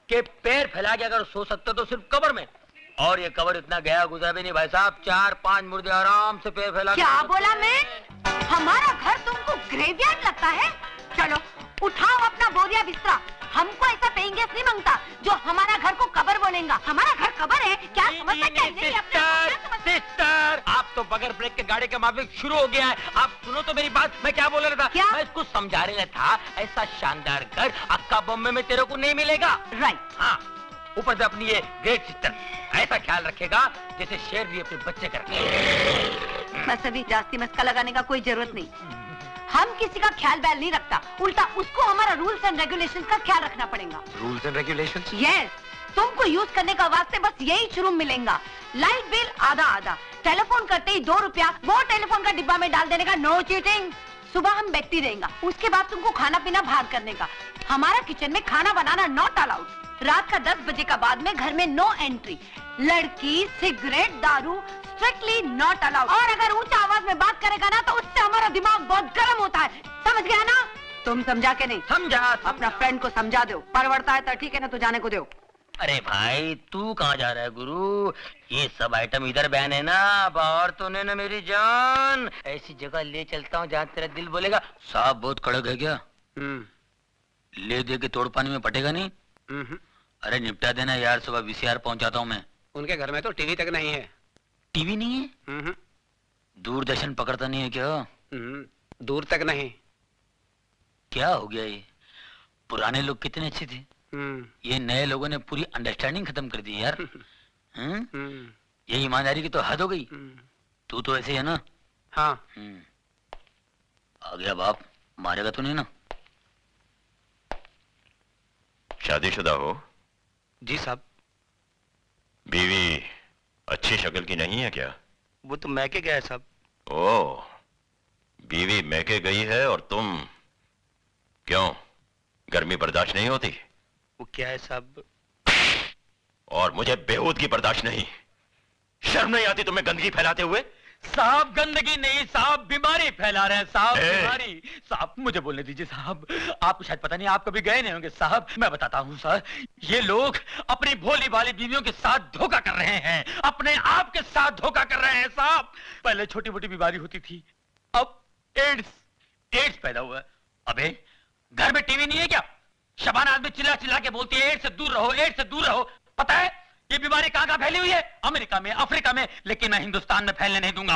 कि पैर फैला के अगर सो सकते तो सिर्फ कब्र में, और ये कब्र इतना गया गुजरा भी नहीं भाई साहब, 4-5 मुर्दे आराम से पैर फैला। क्या बोला मैं? हमारा घर तुमको ग्रेवयार्ड लगता है? चलो उठाओ अपना बोरिया बिस्तरा, हमको ऐसा पेइंग गेस्ट नहीं मांगता जो हमारा घर को कब्र बोलेगा। हमारा घर कब्र है क्या? समझता क्या? सिस्टर, आप तो बगैर ब्रेक के गाड़ी का माफिक शुरू हो गया है। आप सुनो तो मेरी बात, मैं क्या बोल रहा था? क्या? मैं इसको समझा रहा था, ऐसा शानदार घर अक्का बॉम्बे में तेरे को नहीं मिलेगा। राइट। हाँ, ऊपर से अपनी ये ग्रेट सिस्टर ऐसा ख्याल रखेगा जैसे शेर भी अपने बच्चे का रखे। बस अभी जास्ती मस्का लगाने का कोई जरूरत नहीं, हम किसी का ख्याल बैल नहीं रखता, उल्टा उसको हमारा रूल्स एंड रेगुलेशन का ख्याल रखना पड़ेगा। Rules and regulation? यस, तुमको यूज करने का वास्ते बस यही शुरू मिलेगा। लाइट बिल आधा आधा, टेलीफोन करते ही 2 रुपया वो टेलीफोन का डिब्बा में डाल देने का, नो चीटिंग। सुबह हम बैठती रहेगा, उसके बाद तुमको खाना पीना बाहर करने का। हमारा किचन में खाना बनाना नॉट अलाउड। रात का 10 बजे का बाद में घर में नो एंट्री। लड़की, सिगरेट, दारू स्ट्रिक्टली नॉट अलाउड। और अगर ऊंचा आवाज में बात करेगा ना तो उससे हमारा दिमाग बहुत गर्म होता है, समझ गया ना? तुम समझा के नहीं? समझा। अपना फ्रेंड को समझा दो, परवड़ता है तो ठीक है ना, तो जाने को दो। अरे भाई तू कहाँ जा रहा है गुरु? ये सब आइटम इधर बैन है ना, बाहर तो नहीं ना मेरी जान। ऐसी जगह ले चलता हूँ जहाँ तेरा दिल बोलेगा। साहब बहुत कड़क है क्या? ले दे के तोड़ पानी में पटेगा नहीं? अरे निपटा देना यार, सुबह VCR पहुंचाता हूँ मैं। उनके घर में तो टीवी तक नहीं है। टीवी नहीं है? दूरदर्शन पकड़ता नहीं है क्या? दूर तक नहीं। क्या हो गया ये? पुराने लोग कितने अच्छे थे, ये नए लोगों ने पूरी अंडरस्टैंडिंग खत्म कर दी यार। ये ईमानदारी की तो हद हो गई। तू तो ऐसे है ना? हाँ। आ गया बाप, मारेगा तो नहीं ना? शादीशुदा हो? जी साहब। बीवी अच्छी शक्ल की नहीं है क्या? वो तो मैके गया है साहब। ओह, बीवी मैके गई है और तुम क्यों, गर्मी बर्दाश्त नहीं होती? वो क्या है साहब? और मुझे बेहूदगी बर्दाश्त नहीं। शर्म नहीं आती तुम्हें गंदगी फैलाते हुए? साहब गंदगी नहीं साहब, बीमारी फैला रहे हैं साहब, बीमारी। साहब मुझे बोलने दीजिए साहब, आपको शायद पता नहीं, आप कभी गए नहीं होंगे साहब। मैं बताता हूँ सर, ये लोग अपनी भोली भाली बीवियों के साथ धोखा कर रहे हैं, अपने आप के साथ धोखा कर रहे हैं साहब। पहले छोटी मोटी बीमारी होती थी, अब एड्स पैदा हुआ। अबे घर में टीवी नहीं है क्या? शबाना आदमी चिल्ला चिल्ला के बोलती है एड्स से दूर रहो, एड्स से दूर रहो। पता है ये बीमारी कहां कहां फैली हुई है? अमेरिका में, अफ्रीका में, लेकिन मैं हिंदुस्तान में फैलने नहीं दूंगा।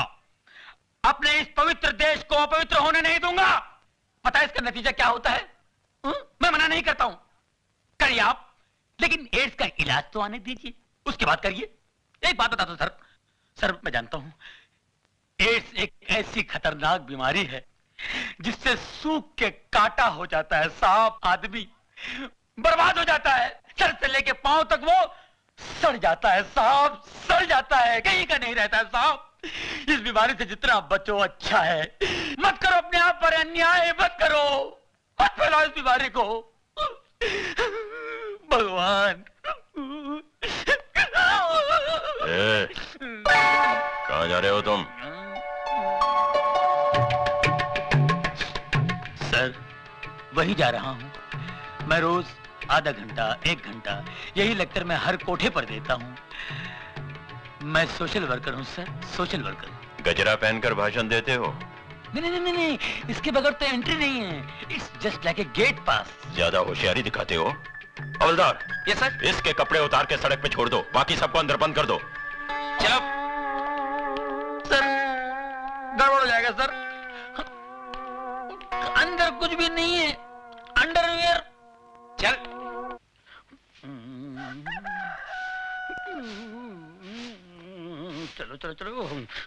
अपने इस पवित्र देश को अपवित्र होने नहीं दूंगा। पता है इसका नतीजा क्या होता है? मैं मना नहीं करता हूं, करिए आप, लेकिन एड्स का इलाज तो आने दीजिए, उसके बाद करिए। एक बात बता दो सर, मैं जानता हूं एड्स एक ऐसी खतरनाक बीमारी है जिससे सूख के काटा हो जाता है साहब, आदमी बर्बाद हो जाता है, सर से लेके पांव तक वो सड़ जाता है साहब, सड़ जाता है, कहीं का नहीं रहता है साहब। इस बीमारी से जितना बचो अच्छा है। मत करो अपने आप पर अन्याय, मत करो, मत फैलाओ इस बीमारी को। भगवान कहाँ जा रहे हो तुम? सर वही जा रहा हूँ। मैं रोज आधा घंटा 1 घंटा यही लेक्चर मैं हर कोठे पर देता हूँ। मैं सोशल वर्कर हूँ सर, सोशल वर्कर। गजरा पहनकर भाषण देते हो? नहीं नहीं नहीं नहीं, इसके बगैर तो एंट्री नहीं है। It's just like a gate pass. ज्यादा होशियारी दिखाते हो। हवलदार, यस सर। इसके कपड़े उतार के सड़क पे छोड़ दो, बाकी सबको अंदर बंद कर दो। चुप। सर गड़बड़ हो जाएगा सर। अंदर कुछ भी नहीं है, अंडरवियर। चल। चलो चलो चलो,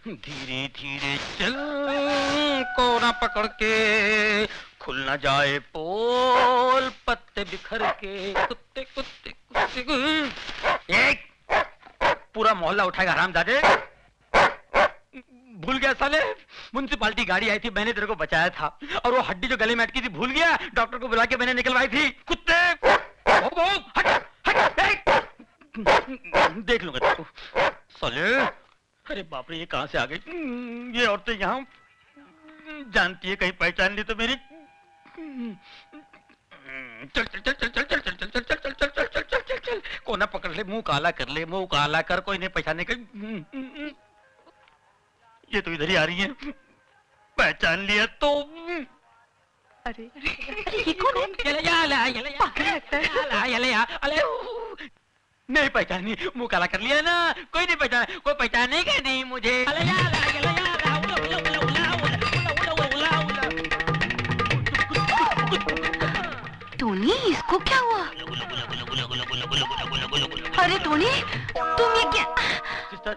धीरे धीरे चल, कोना पकड़ के, खुल ना जाए पोल, पत्ते बिखर के, कुत्ते कुत्ते कुत्ते। एक पूरा मोहल्ला उठाएगा हरामजादे। भूल गया साले, म्युनिसिपालिटी गाड़ी आई थी, मैंने तेरे को बचाया था, और वो हड्डी जो गले में अटकी थी भूल गया, डॉक्टर को बुला के मैंने निकलवाई थी। कुत्ते हट हट, देख लूंगा तेरे को साले। अरे बाप रे, ये कहां से आ गई? ये औरतें यहाँ जानती है, कहीं पहचान ली तो मेरी। चल चल चल चल चल चल चल चल चल चल चल चल चल चल चल चल चल, कोना पकड़ ले, मुंह काला कर ले, मुंह काला कर, कोई नहीं पहचाने का। ये तो इधर ही आ रही है, पहचान लिया तो। अरे ये कौन है? नहीं पहचानी, मुंह काला कर लिया ना, कोई नहीं पहचाना, कोई पहचानेगा नहीं मुझे। टोनी, इसको क्या हुआ? अरे टोनी, तुम ये क्या? सिस्टर,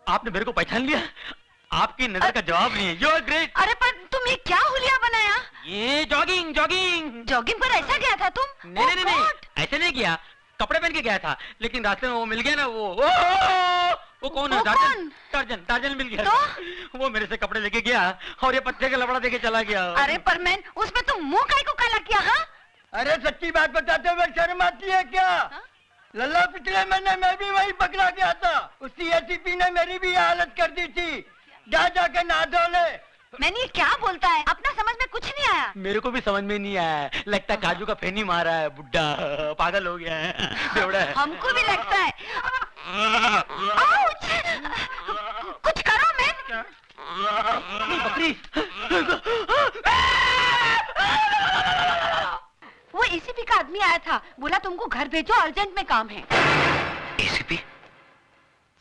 आपने मेरे को पहचान लिया? आपकी नजर का जवाब नहीं है। You are great. अरे पर तुम ये क्या हुलिया बनाया? ये जॉगिंग जॉगिंग जॉगिंग पर ऐसा गया था तुम? नहीं नहीं नहीं, ऐसे नहीं किया, कपड़े पहन के गया था, लेकिन रास्ते में वो मिल गया ना, वो कौन है? टार्जन। टार्जन टार्जन मिल गया तो? वो मेरे से कपड़े लेके गया और ये पत्ते का लफड़ा देके चला गया। अरे पर मैन, उसमें तुम मुंह काहे को काला किया? हाँ, अरे सच्ची बात बताते हुए शर्म आती है क्या? लल्ला, पिछले महीने मैं भी वही पकड़ा गया था, उसी एसीपी ने मेरी भी हालत कर दी थी। जा जाके नहा धो ले। मैंने ये क्या बोलता है? अपना समझ में कुछ नहीं आया। मेरे को भी समझ में नहीं आया, लगता है काजू का फेनी मारा है, बुड्ढा पागल हो गया है, बेवड़ा है। हमको भी लगता है। कुछ करो मैन। बकरी। वो एसीपी का आदमी आया था, बोला तुमको घर भेजो, अर्जेंट में काम है। एसीपी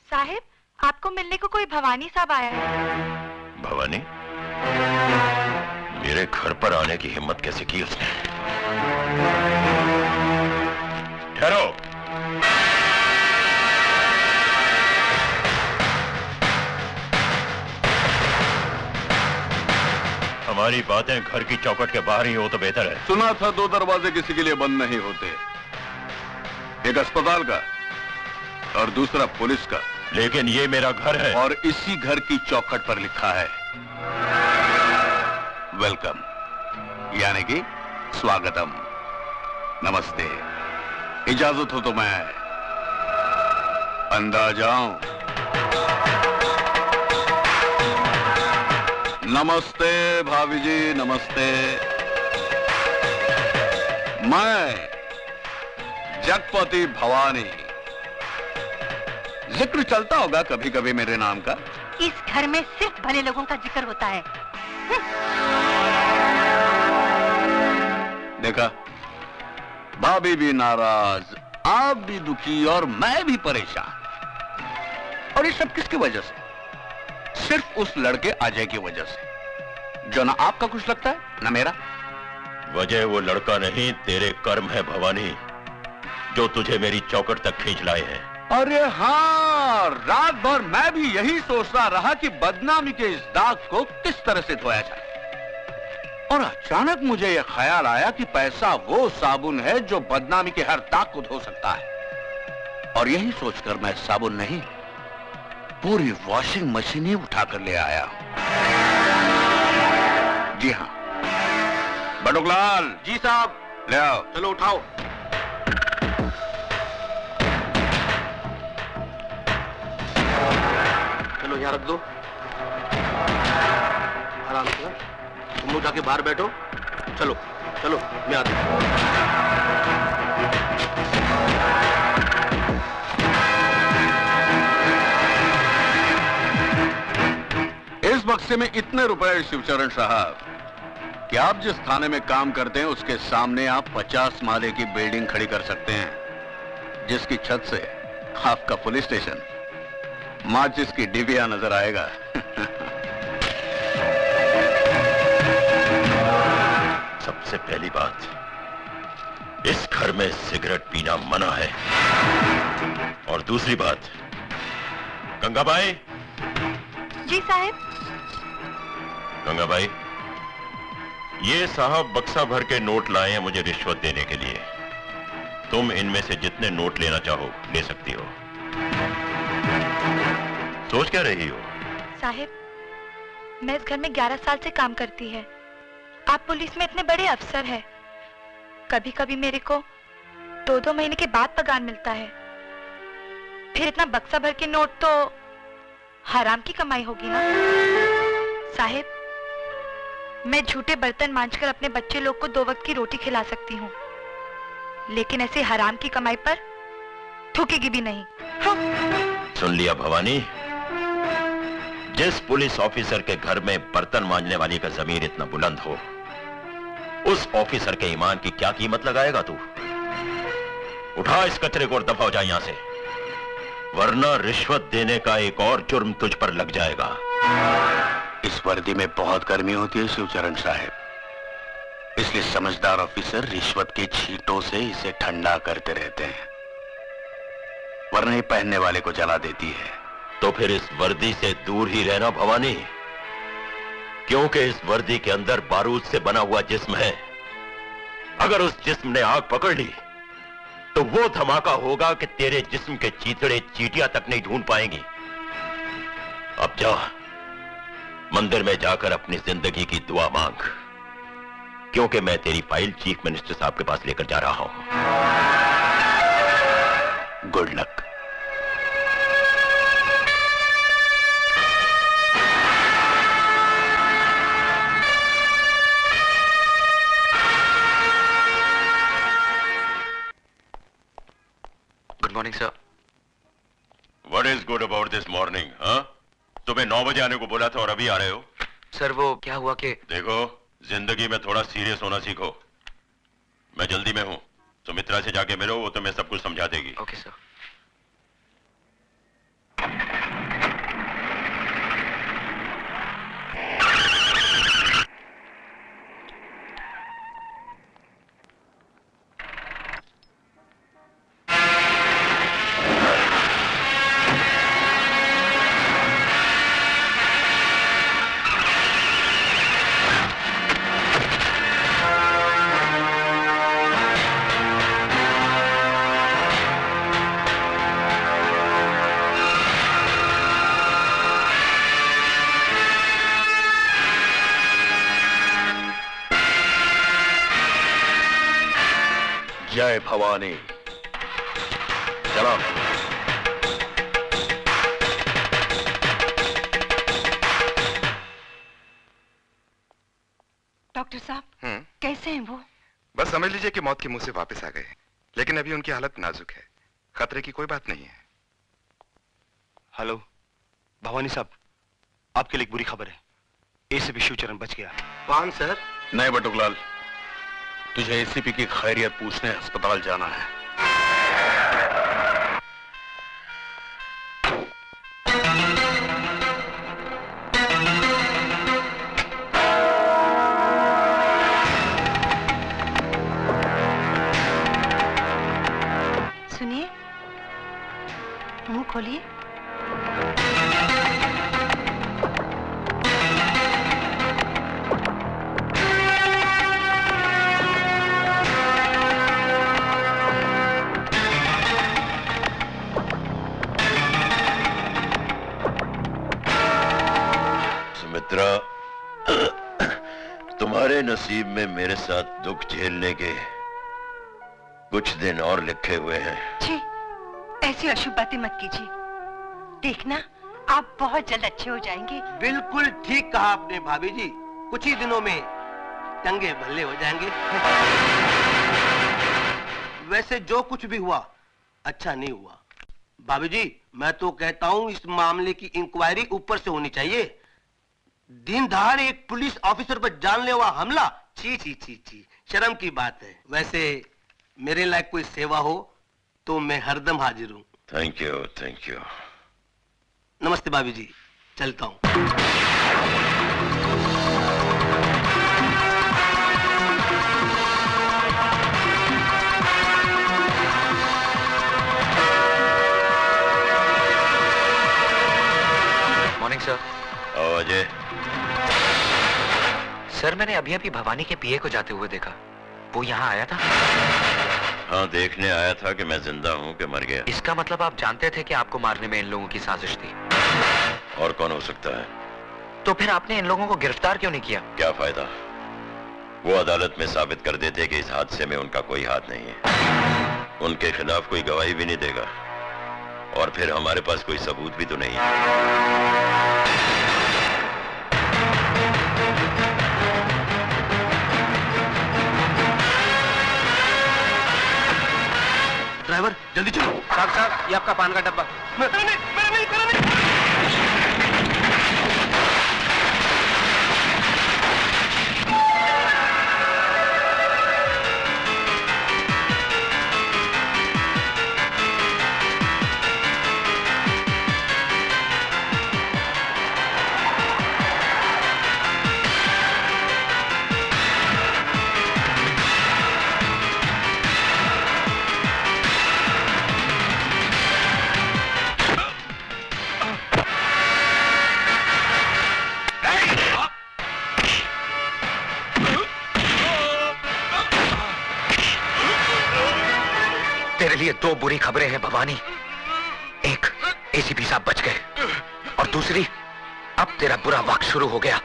साहिब, आपको मिलने को कोई भवानी साहब आया है। भवानी? मेरे घर पर आने की हिम्मत कैसे की उसने? ठहरो। हमारी बातें घर की चौखट के बाहर ही हो तो बेहतर है। सुना था 2 दरवाजे किसी के लिए बंद नहीं होते, एक अस्पताल का और दूसरा पुलिस का। लेकिन ये मेरा घर है और इसी घर की चौखट पर लिखा है वेलकम, यानी कि स्वागतम, नमस्ते। इजाजत हो तो मैं अंदर आ जाऊं? नमस्ते भाभी जी, नमस्ते। मैं जगपति भवानी, जिक्र चलता होगा कभी कभी मेरे नाम का। इस घर में सिर्फ भले लोगों का जिक्र होता है। देखा, भाभी भी नाराज, आप भी दुखी और मैं भी परेशान। और ये सब किसकी वजह से? सिर्फ उस लड़के अजय की वजह से, जो ना आपका कुछ लगता है ना मेरा। वजह वो लड़का नहीं, तेरे कर्म है भवानी, जो तुझे मेरी चौखट तक खींच लाए हैं। अरे हाँ, रात भर मैं भी यही सोचता रहा कि बदनामी के इस दाग को किस तरह से धोया जाए, और अचानक मुझे यह ख्याल आया कि पैसा वो साबुन है जो बदनामी के हर दाग को धो सकता है। और यही सोचकर मैं साबुन नहीं, पूरी वॉशिंग मशीन ही उठाकर ले आया हूं। जी हाँ बटुकलाल। जी साहब। ले आओ। चलो उठाओ। चलो यहाँ रख दो, आराम से। तुम लोग जाके बाहर बैठो। चलो चलो, मैं आता हूं। इस इस बक्से में इतने रुपए शिवचरण साहब कि आप जिस थाने में काम करते हैं उसके सामने आप 50 माले की बिल्डिंग खड़ी कर सकते हैं, जिसकी छत से आपका पुलिस स्टेशन माचिस की डिबिया नजर आएगा। सबसे पहली बात, इस घर में सिगरेट पीना मना है। और दूसरी बात, गंगाबाई। जी साहब। गंगाबाई, ये साहब बक्सा भर के नोट लाए हैं मुझे रिश्वत देने के लिए। तुम इनमें से जितने नोट लेना चाहो ले सकती हो। सोच क्या रही हो? साहब, मैं इस घर में 11 साल से काम करती है। आप पुलिस में इतने बड़े अफसर हैं। कभी कभी मेरे को 2-2 महीने के बाद पगार मिलता है। फिर इतना बक्सा भर के नोट तो हराम की कमाई होगी ना। साहब, मैं झूठे बर्तन मांजकर अपने बच्चे लोग को 2 वक्त की रोटी खिला सकती हूँ, लेकिन ऐसे हराम की कमाई पर थूकेगी भी नहीं। हाँ। सुन लिया भवानी, जिस पुलिस ऑफिसर के घर में बर्तन मांजने वाली का जमीर इतना बुलंद हो, उस ऑफिसर के ईमान की क्या कीमत लगाएगा तू? उठा इस कचरे को और दफा हो जा यहां से, वरना रिश्वत देने का एक और जुर्म तुझ पर लग जाएगा। इस वर्दी में बहुत गर्मी होती है शिवचरण साहब, इसलिए समझदार ऑफिसर रिश्वत की छींटों से इसे ठंडा करते रहते हैं, वरना ये पहनने वाले को जला देती है। तो फिर इस वर्दी से दूर ही रहना भवानी, क्योंकि इस वर्दी के अंदर बारूद से बना हुआ जिस्म है। अगर उस जिस्म ने आग पकड़ ली तो वो धमाका होगा कि तेरे जिस्म के चीथड़े चींटियां तक नहीं ढूंढ पाएंगी। अब जा, मंदिर में जाकर अपनी जिंदगी की दुआ मांग, क्योंकि मैं तेरी फाइल चीफ मिनिस्टर साहब के पास लेकर जा रहा हूं। Good luck. Good morning sir. What is good about this morning? हाँ? सुबह 9 बजे आने को बोला था और अभी आ रहे हो? सर वो क्या हुआ कि देखो, जिंदगी में थोड़ा सीरियस होना सीखो। मैं जल्दी में हूँ, सुमित्रा से जाके मिलो, वो तुम्हें सब कुछ समझा देगी। Okay sir. जय भवानी। चलो। डॉक्टर साहब, कैसे हैं वो? बस समझ लीजिए कि मौत के मुंह से वापस आ गए, लेकिन अभी उनकी हालत नाजुक है। खतरे की कोई बात नहीं है। हेलो भवानी साहब, आपके लिए एक बुरी खबर है। एसीपी शिवचरण बच गया। कौन सर? नहीं बटुकलाल, तुझे एसीपी की खैरियत पूछने अस्पताल जाना है। सुनिए, मुंह खोलिए। तुम्हारे नसीब में मेरे साथ दुख झेलने के कुछ दिन और लिखे हुए हैं। छी, ऐसी अशुभ बातें मत कीजिए। देखना, आप बहुत जल्द अच्छे हो जाएंगे। बिल्कुल ठीक कहा आपने भाभी जी, कुछ ही दिनों में चंगे भल्ले हो जाएंगे। वैसे जो कुछ भी हुआ अच्छा नहीं हुआ। भाभी जी, मैं तो कहता हूँ इस मामले की इंक्वायरी ऊपर से होनी चाहिए। दिन दहाड़े एक पुलिस ऑफिसर पर जानलेवा हमला, ची ची ची ची, शर्म की बात है। वैसे मेरे लायक कोई सेवा हो तो मैं हरदम हाजिर हूँ। Thank you, thank you. नमस्ते भाभी जी, चलता हूँ। Morning sir. अजय। सर मैंने अभी अभी भवानी के पीए को जाते हुए देखा, वो यहाँ आया था? हाँ, देखने आया था कि मैं जिंदा हूँ कि मर गया। इसका मतलब आप जानते थे कि आपको मारने में इन लोगों की साजिश थी? और कौन हो सकता है? तो फिर आपने इन लोगों को गिरफ्तार क्यों नहीं किया? क्या फायदा, वो अदालत में साबित कर देते कि इस हादसे में उनका कोई हाथ नहीं है। उनके खिलाफ कोई गवाही भी नहीं देगा, और फिर हमारे पास कोई सबूत भी तो नहीं है। ड्राइवर जल्दी चलो। साहब ये आपका पान का डब्बा। तेरे लिए दो बुरी खबरें हैं भवानी। एक, एसीपी साहब बच गए, और दूसरी, अब तेरा बुरा वक्त शुरू हो गया।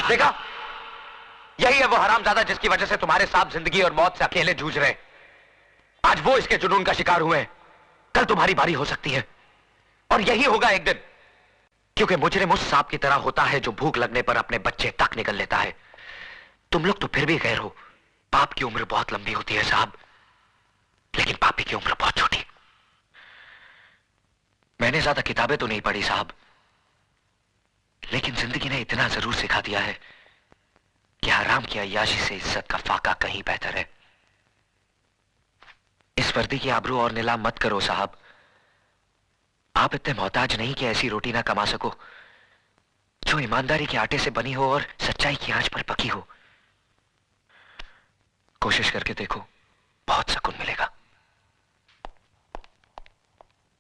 देखा, यही है वो हरामजादा जिसकी वजह से तुम्हारे साथ जिंदगी और मौत से अकेले जूझ रहे। आज वो इसके जुनून का शिकार हुए हैं, कल तुम्हारी बारी हो सकती है, और यही होगा एक दिन, क्योंकि मुजरिम उस सांप की तरह होता है जो भूख लगने पर अपने बच्चे तक निकल लेता है। तुम लोग तो फिर भी गैर हो। पाप की उम्र बहुत लंबी होती है साहब, लेकिन पापी की उम्र बहुत छोटी। मैंने ज्यादा किताबें तो नहीं पढ़ी साहब, लेकिन जिंदगी ने इतना जरूर सिखा दिया है कि हराम की अय्याशी से इज्जत का फाका कहीं बेहतर है। इस वर्दी की आबरू और नीलाम मत करो साहब। आप इतने मोहताज नहीं कि ऐसी रोटी ना कमा सको जो ईमानदारी के आटे से बनी हो और सच्चाई की आंच पर पकी हो। कोशिश करके देखो, बहुत सुकून मिलेगा।